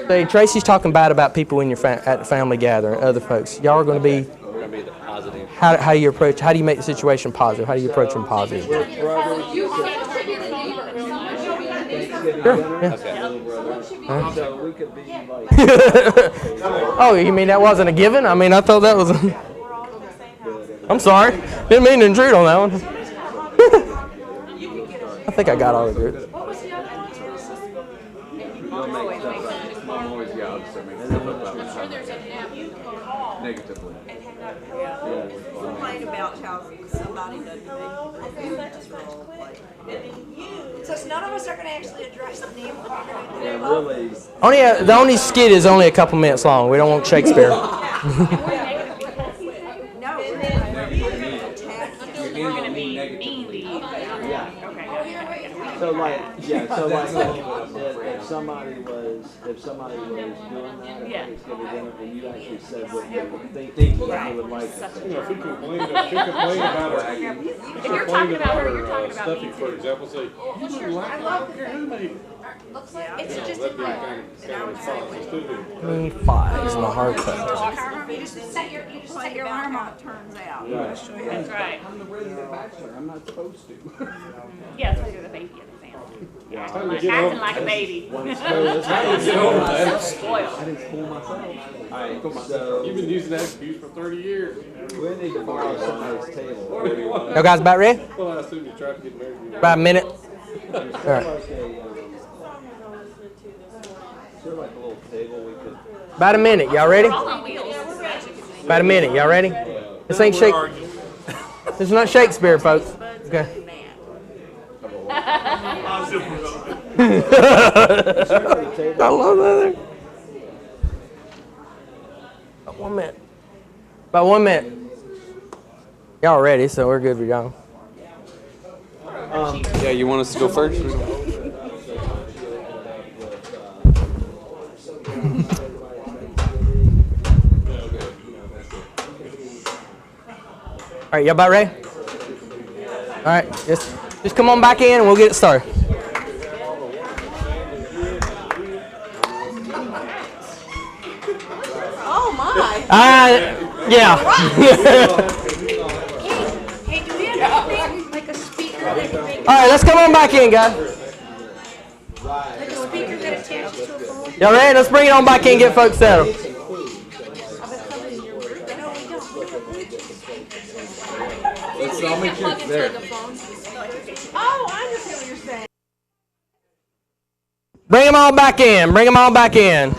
Say, Tracy's talking bad about people in your at the family gathering, other folks. Y'all are going to be. We're going to be the positive. How do you approach? How do you make the situation positive? How do you approach them positive? You can't trigger the neighbor. Someone should be the neighbor. Sure. Yeah. So we could be like. Oh, you mean that wasn't a given? I mean, I thought that was. I'm sorry. Didn't mean to intrude on that one. I think I got all the groups. What was the other one? I'm always, yeah, I'll just make stuff up I'm sure there's an app you can call. negatively. Complain about how somebody doesn't So none of us are going to actually address the name of our Yeah, really. The only skit is only a couple minutes long. We don't want Shakespeare. We're going to be mean to you. Yeah. So like, if somebody was doing that, Yeah. and you actually said what you would think you would like to say. You know, if he complained about her, If you're talking about her, you're talking about Stuffy, me. for example, say, you wouldn't like I love your roommate. Looks like it's You just know, in that'd be my kind of response to Me 5 is my hard cut. You just set your alarm off. turns out. That's right. I'm the resident bachelor. I'm not supposed to. Yeah, that's why you're the baby of the family. Yeah. Time to Like, get acting over- like a baby. Spoiled. I didn't spoil myself. Alright, so You've been using that excuse for 30 years. we need to borrow somebody's table. Y'all guys about ready? Well, I assume you tried to get married. About a minute. All right. Is there like a little table we could? About a minute. Y'all ready? All on wheels. About a minute. Y'all ready? This ain't Shakespeare. This is not Shakespeare, folks. Okay. I love that. About 1 minute. About 1 minute. Y'all ready, so we're good for y'all. Yeah, you want us to go first? All right, y'all about ready? All right, just come on back in and we'll get it started. Oh my! Yeah. Hey, do we have anything like a speaker that can make All right, let's come on back in, guys. like a speaker that attaches to a phone? Y'all ready? Let's bring it on back in and get folks settled. No, we don't. I'll make sure it's there. Oh, I understand what you're saying. Bring them all back in. Bring them all back in.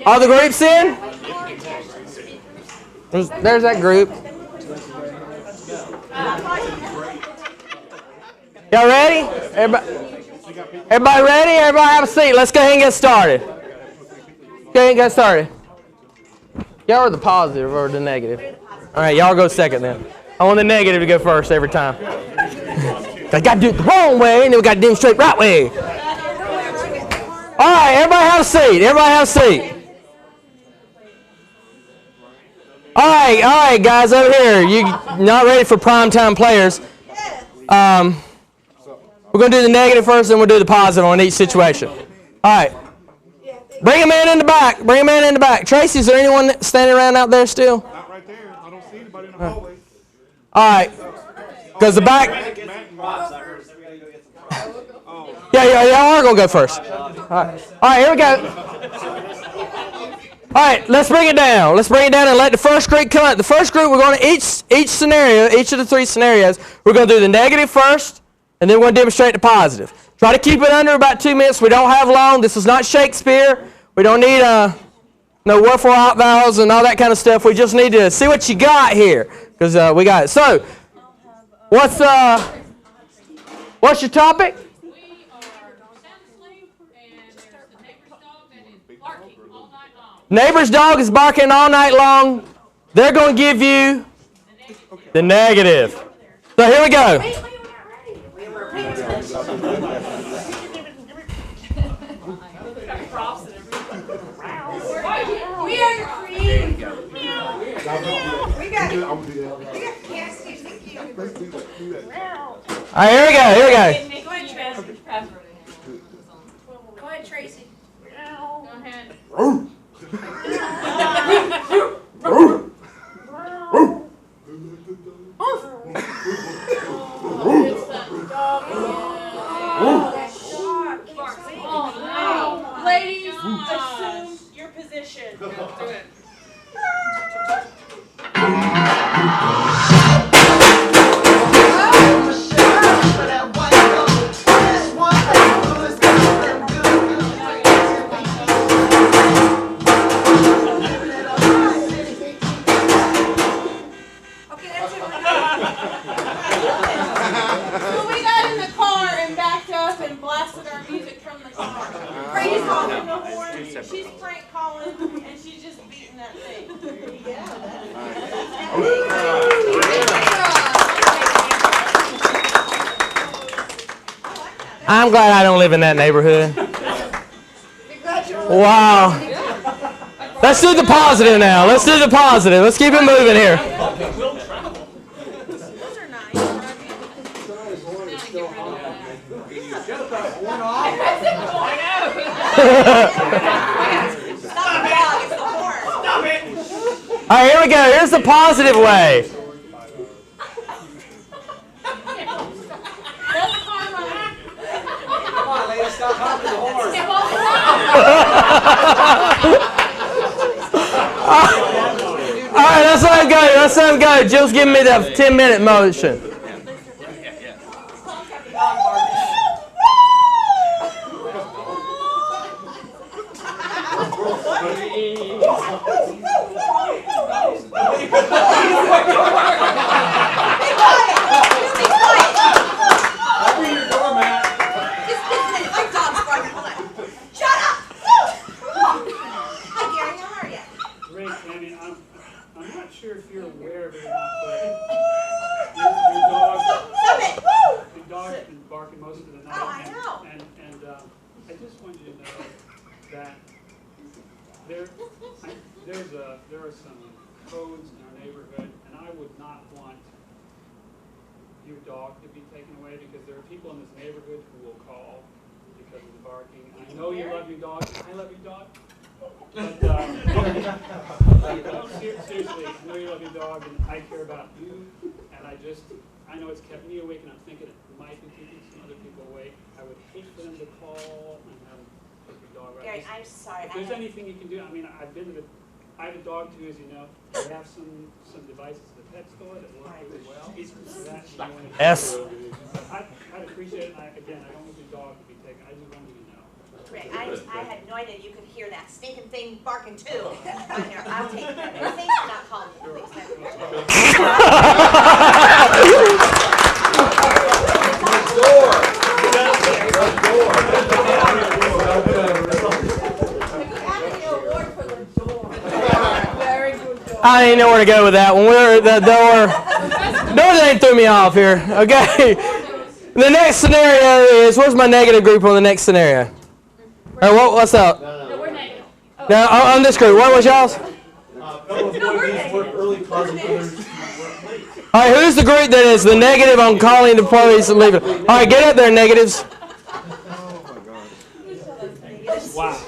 All the groups in? There's that group. Y'all ready? Everybody ready? Everybody have a seat. Let's go ahead and get started. Go ahead and get started. Y'all are the positive or the negative? All right, y'all go second then. I want the negative to go first every time. I got to do it the wrong way, and then we got to demonstrate the right way. All right, everybody have a seat. Everybody have a seat. All right, guys over here. You not ready for primetime players? We're going to do the negative first, then we'll do the positive on each situation. All right. Bring them in the back. Bring them in the back. Tracy, is there anyone standing around out there still? Not right there. I don't see anybody in the hallway. All right. Because the back. Yeah, y'all are going to go first. All right, here we go. All right, let's bring it down. Let's bring it down and let the first group come up. The first group, we're going to each scenario, each of the 3 scenarios, we're going to do the negative first, and then we're going to demonstrate the positive. Try to keep it under about 2 minutes. We don't have long. This is not Shakespeare. We don't need no wherefore out vowels and all that kind of stuff. We just need to see what you got here, because we got it. So, what's your topic? We are sound asleep, and there's the neighbor's dog that is barking all night long. Neighbor's dog is barking all night long. They're going to give you the negative. So here we go. We are creative. We got Cassidy. All right, here we go. Here we go. Go ahead, Go ahead, Tracy. Go ahead. Ladies, assume your position. So we got in the car and backed up and blasted our music from the car. Frank's honking the horn, she's prank calling, and she's just beating that thing. I'm glad I don't live in that neighborhood. Wow. Let's do the positive now. Let's do the positive. Let's keep it moving here. All right, here we go. Here's the positive way. Stop hopping the horse. All right, let's let it go. Let's let it go. Jill's giving me the 10-minute motion. There are some codes in our neighborhood, and I would not want your dog to be taken away because there are people in this neighborhood who will call because of the barking. I know you love your dog. I love your dog. But seriously, I know you love your dog, and I care about you. And I know it's kept me awake, and I'm thinking it might be keeping some other people awake. I would hate for them to call and have take your dog. Gary, I'm sorry. If there's anything you can do, I mean, I have a dog too, as you know. We have some devices at the pet store that work really well. Yes. I'd appreciate it. I don't want your dog to be taken. I just wanted you to know. Rick, I had no idea you could hear that stinking thing barking too. I'll take that. Thanks for not calling me, please. I didn't know where to go with that one. We're the door thing threw me off here. Okay. The next scenario is, where's my negative group on the next scenario? Or what's up? No, we're negative. No, on this group. What was y'all's? All right, who's the group that is the negative on calling the police and leaving? All right, get up there, negatives. Wow.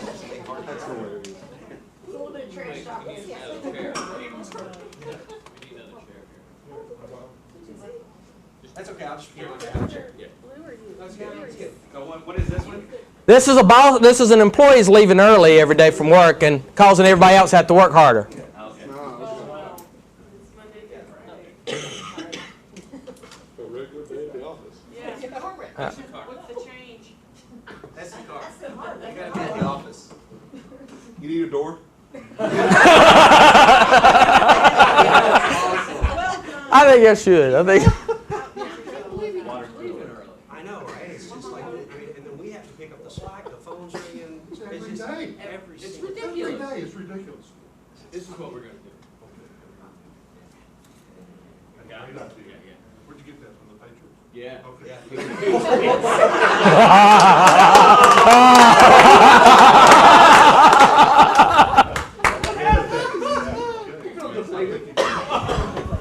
That's okay, I'll just get my chair. That's good. What is this one? This is an employee's leaving early every day from work and causing everybody else to have to work harder. What's the change? That's the car. You gotta be at the office. You need a door? I think I should. I know, right? It's just like, and then we have to pick up the slack, the phone's ringing. It's ridiculous. Every day, it's ridiculous. This is what we're going to do. Where'd you get that, from the Patriots? Yeah. Okay.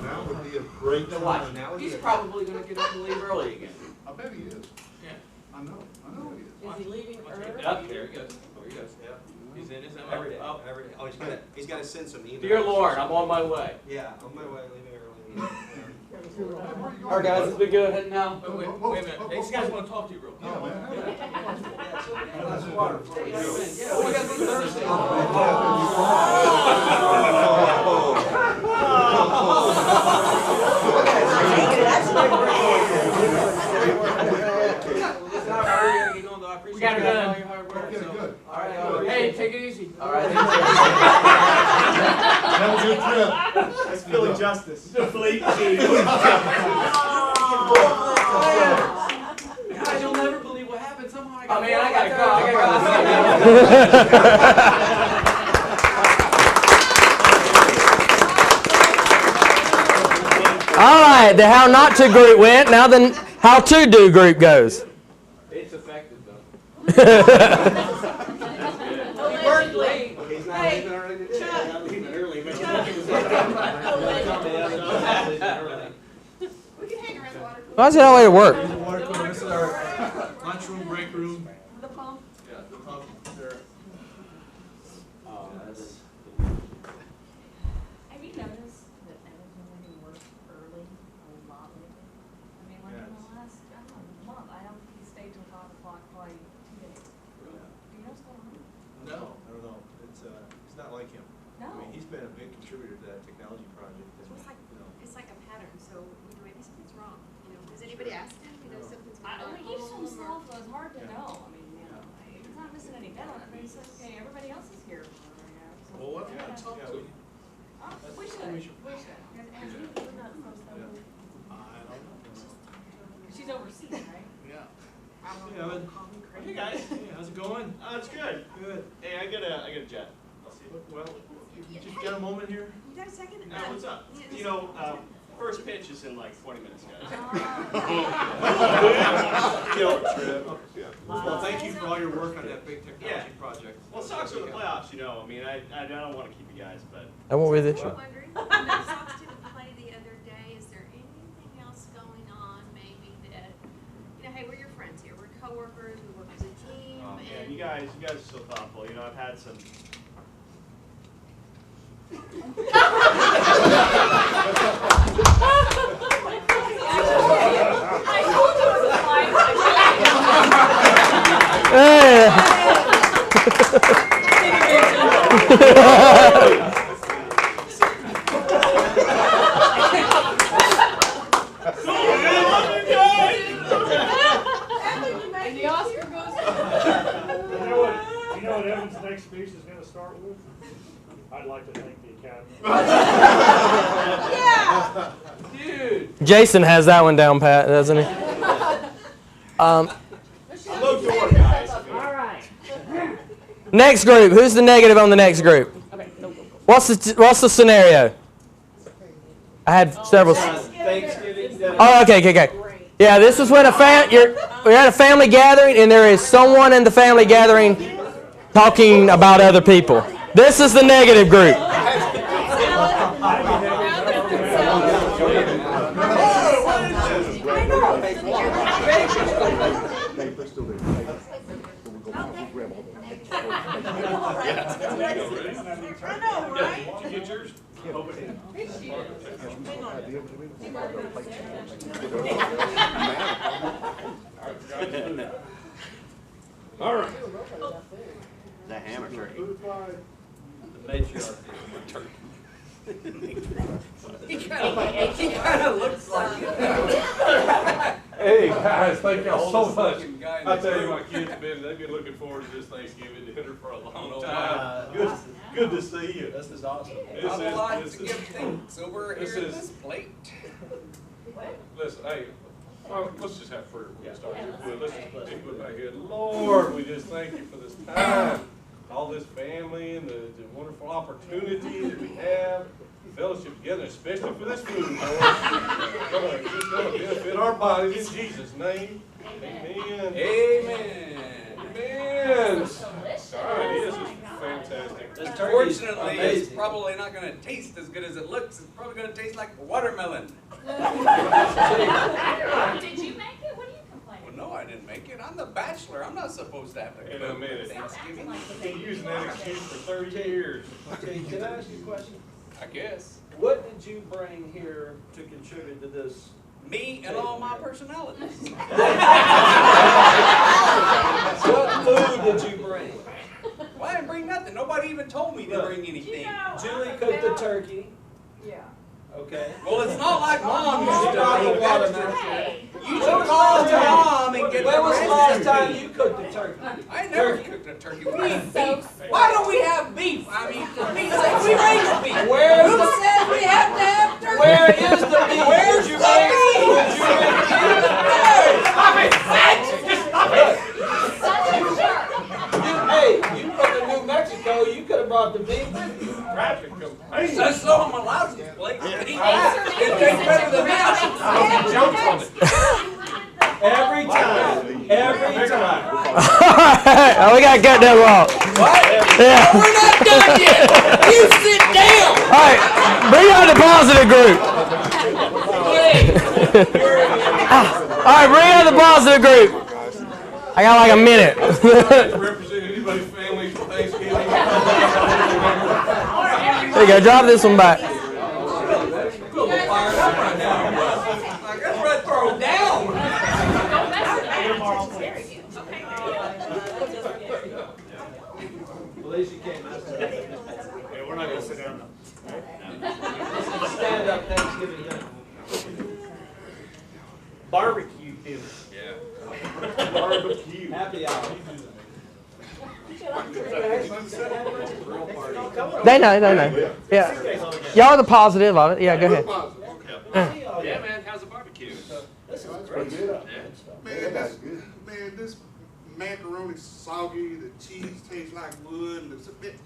Now would be a great time. He's probably going to get up and leave early again. I bet he is. Yeah. I know he is. Is he leaving early? Up there he goes. Oh, he goes. Yeah. He's in his own. Every day. Oh, he's got to send some emails. Dear Lord, I'm on my way. Yeah, on my way, leaving early. All right, guys, it's been good. Heading out. Wait a minute. Hey, these guys want to talk to you real quick. Yeah, man. Glass of water. Yeah, we got to Thursday. We got it done. Okay, good. All right. Hey, take it easy. All right. Have a good trip. That's Philly Joe. justice. The fleet chief. Guys, you'll never believe what happened. Somehow I got. Oh, man, I gotta go. All right, the how not to group went. Now the how to do group goes. It's effective though. He worked late. He's not leaving early today. He's not leaving early, but Why is it all the way to work? This is our lunchroom, break room. The pump. Yeah, the pub there. Have you noticed that everybody works early a lot lately? I mean, like in the last month, I don't think he stayed till 5 o'clock probably 2 days. Do you know what's going on? No, I don't know. It's not like him. No. I mean, he's been a big contributor to that technology project. And, It's like a pattern, so maybe something's wrong, has anybody asked him, something's I mean, he's some stuff that's hard to know. I mean, he's not missing any deadline. I mean, it's okay, everybody else is here. well, what? Yeah, talk to him. We should. Has he put that post up? I don't know. She's overseas, right? Yeah. Hey guys, How's it going? oh, it's good. Good. Hey, I got a jet. I'll see you. Well, you just got a moment here? You got a second? What's up? First pitch is in like 20 minutes, guys. Well, thank you for all your work on that big technology project. Well, Sox are in the playoffs, I mean, I don't want to keep you guys, but. I won't be this year. I'm wondering, the Sox didn't play the other day, is there anything else going on, maybe that, hey, we're your friends here, we're coworkers, we work as a team, Yeah, and you guys are so thoughtful. I've had some. I told you it was a flying And the Oscar goes. You know what Evan's next speech is gonna start with? I'd like to thank the Academy. Yeah. Dude. Jason has that one down pat, doesn't he? Low door, guys. All right. Next group. Who's the negative on the next group? What's the scenario? I had several. Thanksgiving. Oh, okay. Yeah, this is when we're at a family gathering and there is someone in the family gathering talking about other people. This is the negative group. I know, right? Did you get yours? All right. The hammer turkey. The matriarch turkey. He kind of looks like it. Hey guys, thank y'all so much. I tell you, my kids they've been looking forward to this Thanksgiving dinner for a long time. Good to see you. This is awesome. Listen, hey, let's just have prayer when we start. Let's just put back here. Lord, we just thank you for this time, all this family, and the wonderful opportunity that we have. Fellowship together, especially for this food, Lord. It's going to benefit our bodies in Jesus' name. Amen. Amen. Amen. All right, this is fantastic. Unfortunately, it's probably not going to taste as good as it looks. It's probably going to taste like watermelon. Did you make it? What are you complaining? Well, no, I didn't make it. I'm the bachelor. I'm not supposed to have to In a minute. Thanksgiving. Been using that excuse for 30 years. Okay, can I ask you a question? I guess. What did you bring here to contribute to this? Me and all my personalities. What food did you bring? Well, I didn't bring nothing. Nobody even told me to bring anything. Julie cooked the turkey. Yeah. Okay. Well, it's not like Mom used to brought the make watermelon. Hey. You should call to Mom and get When was the last recipe. time you cooked the turkey? I never cooked a turkey. We eat So beef. Why don't we have beef? I mean, we raise beef. Where Who says we have to have turkey? Where is the beef? Where's your Hey, you from the New Mexico, you could have brought the beef with you. Traffic comes. Hey, I saw him on license plate. It tastes better than that. He jumps on it. Every time. Every time. Oh, we got to cut that off. What? Yeah. We're not done yet. You sit down. All right, bring on the positive group. All right, bring on the positive group. I got like a minute. Represent anybody's family for Thanksgiving. There you go, drop this one back. That's right, throw it down. At least you can't mess it up. Yeah, we're not gonna sit down now. Stand up Thanksgiving dinner. Barbecue dinner. Yeah. Barbecue. Happy hour. They know. Yeah. Y'all are the positive of it. Yeah, go ahead. Yeah, man, how's the barbecue? This is great stuff. Man, this macaroni soggy, the cheese tastes like wood, and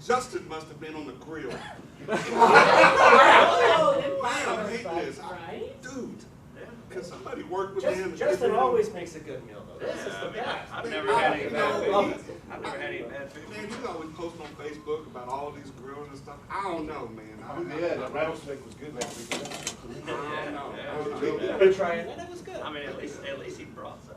Justin must have been on the grill. Man, I hate this. Dude, can somebody work with him? Justin always makes a good meal, though. This is the best. I've never had any bad food. I've never had any bad food. Man, he's always posting on Facebook about all these grills and stuff. I don't know, man. Yeah, the rattlesnake was good last week. I don't know. I've been trying, and it was good. I mean, at least he brought some.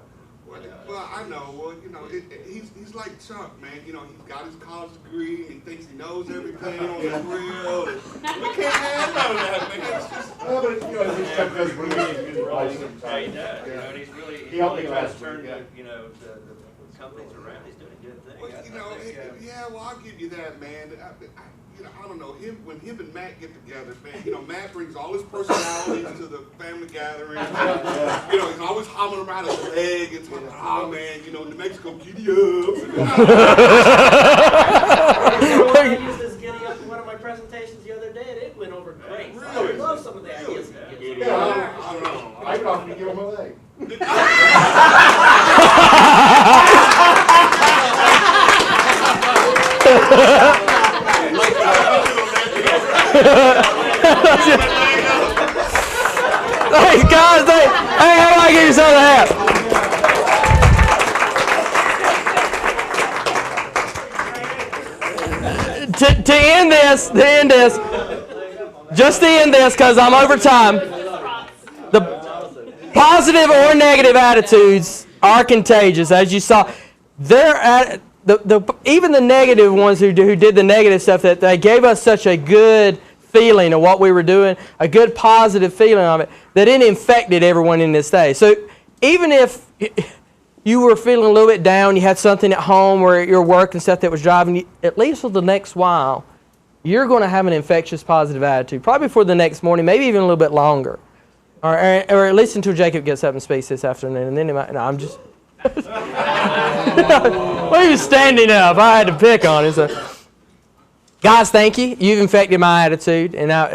Well, I know. Well, you know, he's like Chuck, man. You know, he's got his college degree and he thinks he knows everything on the grill. And we can't have none of that, man. It's just. Well, but you know, at least Chuck does really good advice Yeah, sometimes. he does. You know, and he's really trying to turn the companies around. He's doing a good thing. Well, you know, yeah. Well, I'll give you that, man. You know, I don't know when him and Matt get together, man. You know, Matt brings all his personalities to the family gathering. You know, he's always hobbling around his leg and talking, oh man, you know, New Mexico, giddy up. I used this giddy up in one of my presentations the other day, and it went over great. So I love some of the ideas. Yeah, I don't know. I could offer to give him a leg. Thanks, guys. Hey, how do I give you some of that? To end this, because I'm over time, the positive or negative attitudes are contagious, as you saw. Even the negative ones who did the negative stuff, that they gave us such a good feeling of what we were doing, a good positive feeling of it, that it infected everyone in this day. So even if you were feeling a little bit down, you had something at home or at your work and stuff that was driving you, at least for the next while, you're going to have an infectious positive attitude, probably for the next morning, maybe even a little bit longer. Or at least until Jacob gets up and speaks this afternoon, and then he might, no, I'm just... Well, he was standing up. I had to pick on him. So. Guys, thank you. You've infected my attitude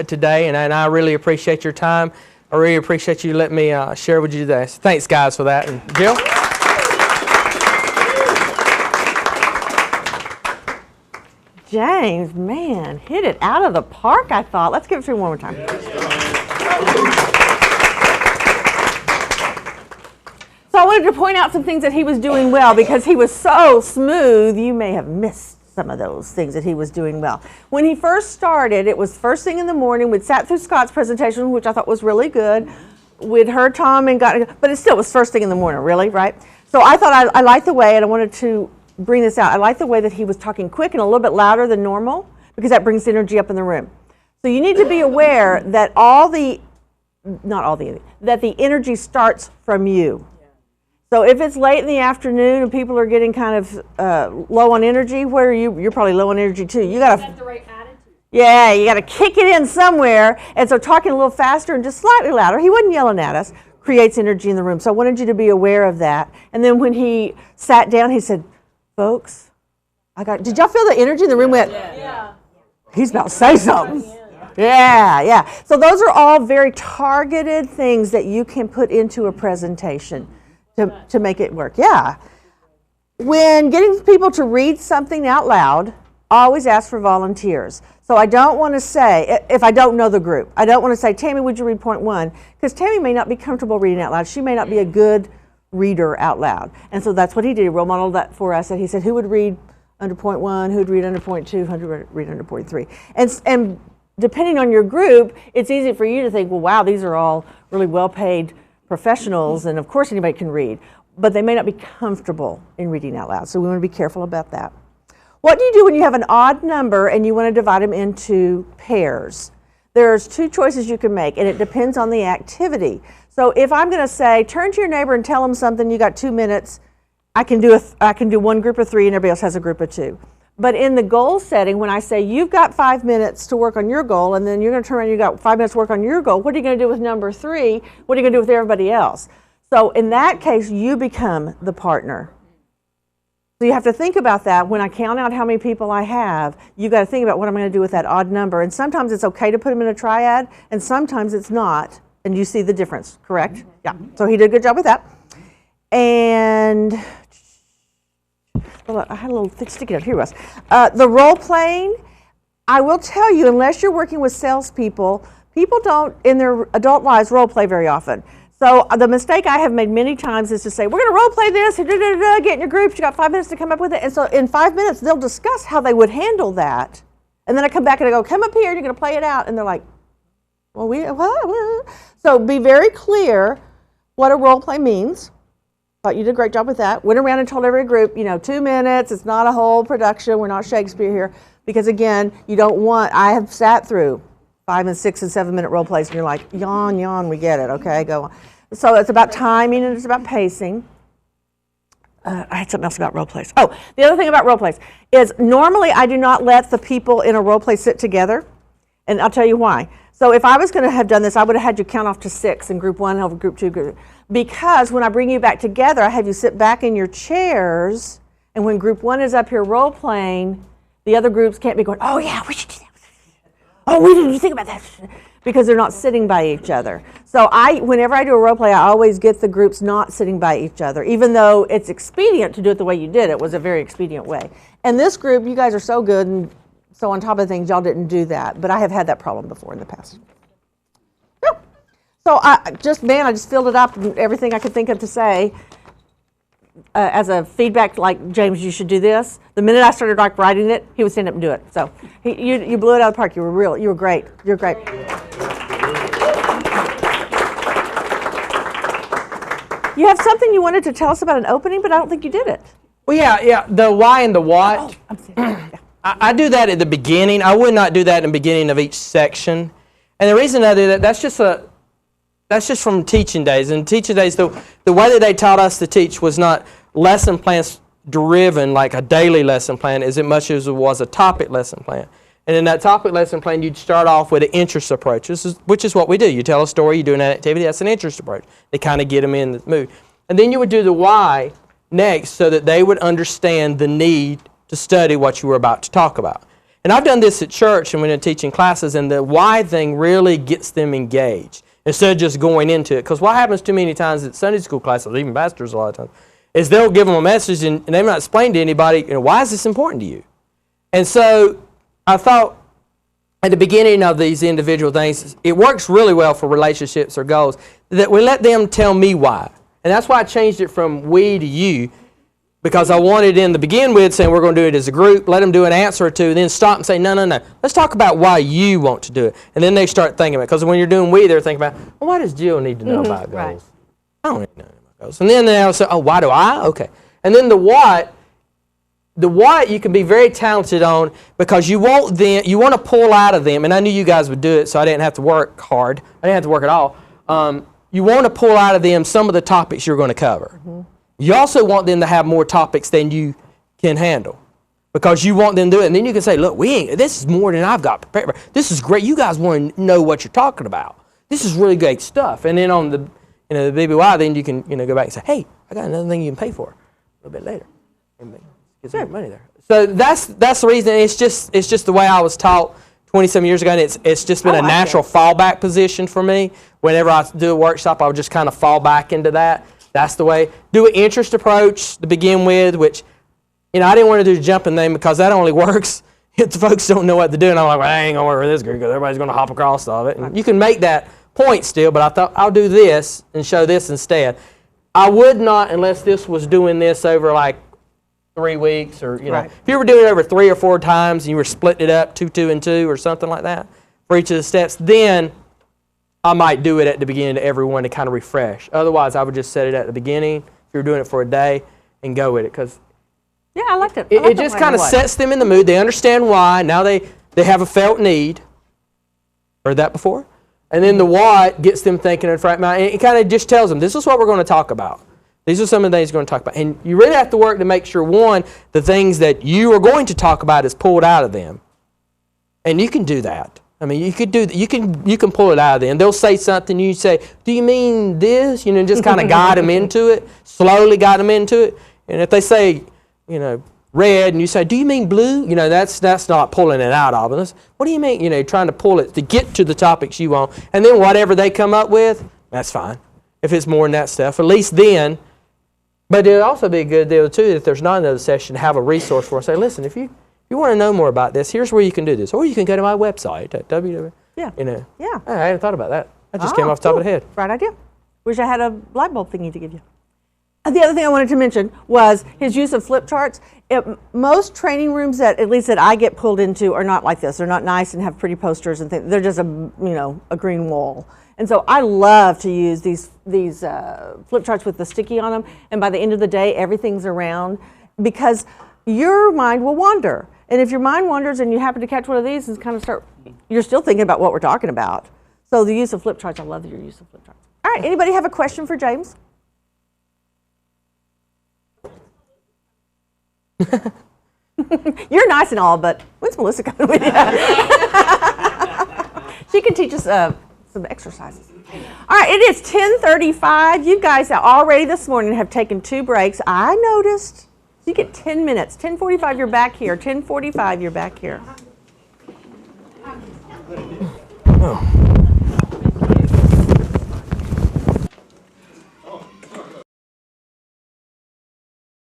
today, and I really appreciate your time. I really appreciate you letting me share with you today. So thanks, guys, for that. And Jill? James, man, hit it out of the park, I thought. Let's give it to him one more time. So I wanted to point out some things that he was doing well, because he was so smooth, you may have missed some of those things that he was doing well. When he first started, it was first thing in the morning. We'd sat through Scott's presentation, which I thought was really good. We'd heard Tom and but it still was first thing in the morning, really, right? So I thought I liked the way, and I wanted to bring this out. I liked the way that he was talking quick and a little bit louder than normal, because that brings energy up in the room. So you need to be aware that that the energy starts from you. So if it's late in the afternoon and people are getting kind of low on energy, where are you? You're probably low on energy too. You gotta That's the right attitude. Yeah, you gotta kick it in somewhere. And so talking a little faster and just slightly louder, he wasn't yelling at us, creates energy in the room. So I wanted you to be aware of that. And then when he sat down, he said, folks, did y'all feel the energy in the room? Went, Yeah. he's about to say something. Yeah. So those are all very targeted things that you can put into a presentation to make it work. Yeah. When getting people to read something out loud, always ask for volunteers. So I don't want to say, if I don't know the group, I don't want to say, Tammy, would you read point 1? Because Tammy may not be comfortable reading out loud. She may not be a good reader out loud. And so that's what he did. He role modeled that for us. And he said, who would read under point 1, who would read under point 2, who would read under point 3. And depending on your group, it's easy for you to think, well, wow, these are all really well-paid professionals, and of course anybody can read. But they may not be comfortable in reading out loud. So we want to be careful about that. What do you do when you have an odd number and you want to divide them into pairs? There's 2 choices you can make, and it depends on the activity. So if I'm going to say, turn to your neighbor and tell them something, you got 2 minutes, I can do one group of 3 and everybody else has a group of 2. But in the goal setting, when I say you've got 5 minutes to work on your goal, and then you're going to turn around and you've got 5 minutes to work on your goal, what are you going to do with number 3? What are you going to do with everybody else? So in that case, you become the partner. So you have to think about that. When I count out how many people I have, you've got to think about what I'm going to do with that odd number. And sometimes it's okay to put them in a triad, and sometimes it's not. And you see the difference, correct? Yeah. So he did a good job with that. And well, I had a little sticky note. Here it was. The role playing, I will tell you, unless you're working with salespeople, people don't, in their adult lives, role play very often. So the mistake I have made many times is to say, we're going to role play this, get in your groups, you got 5 minutes to come up with it. And so in 5 minutes, they'll discuss how they would handle that. And then I come back and I go, come up here, you're going to play it out. And they're like, well, what? So be very clear what a role play means. Thought you did a great job with that. Went around and told every group, 2 minutes, it's not a whole production, we're not Shakespeare here. Because again, you don't want, I have sat through 5 and 6 and 7 minute role plays and you're like, yawn, we get it, okay, go on. So it's about timing and it's about pacing. I had something else about role plays. Oh, the other thing about role plays is normally I do not let the people in a role play sit together, and I'll tell you why. So if I was going to have done this, I would have had you count off to 6 in group 1 over group 2, because when I bring you back together, I have you sit back in your chairs, and when group 1 is up here role playing, the other groups can't be going, oh yeah, we should do that. Oh, we didn't think about that. Because they're not sitting by each other. So whenever I do a role play, I always get the groups not sitting by each other, even though it's expedient to do it the way you did. It was a very expedient way. And this group, you guys are so good and so on top of things, y'all didn't do that. But I have had that problem before in the past. So I just filled it up and everything I could think of to say as a feedback, like, James, you should do this. The minute I started writing it, he would stand up and do it. So you blew it out of the park. You were great. You're great. You have something you wanted to tell us about an opening, but I don't think you did it. Well, yeah, the why and the what. Oh, I'm serious. Yeah. I do that at the beginning. I would not do that in the beginning of each section. And the reason I do that, that's just from teaching days. And teaching days, the way that they taught us to teach was not lesson plans driven, like a daily lesson plan, as much as it was a topic lesson plan. And in that topic lesson plan, you'd start off with an interest approach, which is what we do. You tell a story, you do an activity, that's an interest approach. They kind of get them in the mood. And then you would do the why next so that they would understand the need to study what you were about to talk about. And I've done this at church and when I'm teaching classes, and the why thing really gets them engaged instead of just going into it. Because what happens too many times at Sunday school classes, even pastors a lot of times, is they'll give them a message and they've not explained to anybody, why is this important to you? And so I thought at the beginning of these individual things, it works really well for relationships or goals, that we let them tell me why. And that's why I changed it from we to you, because I wanted in the begin with saying we're going to do it as a group, let them do an answer or two, and then stop and say, no. Let's talk about why you want to do it. And then they start thinking about it. Because when you're doing we, they're thinking about, well, why does Jill need to know about goals? Right. I don't need to know about goals. And then they'll say, oh, why do I? Okay. And then the what you can be very talented on, because you want to pull out of them, and I knew you guys would do it, so I didn't have to work hard. I didn't have to work at all. You want to pull out of them some of the topics you're going to cover. Mm-hmm. You also want them to have more topics than you can handle, because you want them to do it. And then you can say, look, this is more than I've got prepared. This is great. You guys want to know what you're talking about. This is really great stuff. And then on the BBY, then you can go back and say, hey, I got another thing you can pay for a little bit later. And get some money there. So that's the reason. It's just the way I was taught 20-some years ago, and it's just been a natural fallback position for me. Whenever I do a workshop, I would just kind of fall back into that. That's the way. Do an interest approach to begin with, which, you know, I didn't want to do the jumping thing because that only works if the folks don't know what to do. And I'm like, well, I ain't going to work with this group because everybody's going to hop across all of it. And you can make that point still, but I thought I'll do this and show this instead. I would not, unless this was doing this over like 3 weeks, or, you know, if you were doing it over 3 or 4 times and you were splitting it up 2, 2, and 2 or something like that for each of the steps, then I might do it at the beginning of every one to kind of refresh. Otherwise, I would just set it at the beginning if you're doing it for a day and go with it, because I liked it. It just kind of sets them in the mood. They understand why. Now they have a felt need. Heard that before? And then the what gets them thinking in front of mind. It kind of just tells them, this is what we're going to talk about. These are some of the things we're going to talk about. And you really have to work to make sure, one, the things that you are going to talk about is pulled out of them. And you can do that. I mean, you can pull it out of them. They'll say something, you say, do you mean this? You know, just kind of guide them into it, slowly guide them into it. And if they say, you know, red, and you say, do you mean blue? You know, that's not pulling it out of them. What do you mean? You know, trying to pull it to get to the topics you want. And then whatever they come up with, that's fine. If it's more than that stuff, at least then. But it'll also be a good deal, too, if there's not another session, to have a resource for them. Say, listen, if you want to know more about this, here's where you can do this. Or you can go to my website at www. You know. Yeah. I hadn't thought about that. I just came off the top of the head. Right idea. Wish I had a light bulb thingy to give you. The other thing I wanted to mention was his use of flip charts. Most training rooms at least that I get pulled into are not like this. They're not nice and have pretty posters and things. They're just a green wall. And so I love to use these flip charts with the sticky on them. And by the end of the day, everything's around, because your mind will wander. And if your mind wanders and you happen to catch one of these and kind of you're still thinking about what we're talking about. So the use of flip charts, I love your use of flip charts. All right, anybody have a question for James? You're nice and all, but when's Melissa coming with you? She can teach us some exercises. All right, it is 10:35. You guys already this morning have taken 2 breaks. I noticed. So you get 10 minutes. 10:45, you're back here. 10:45, you're back here. Oh.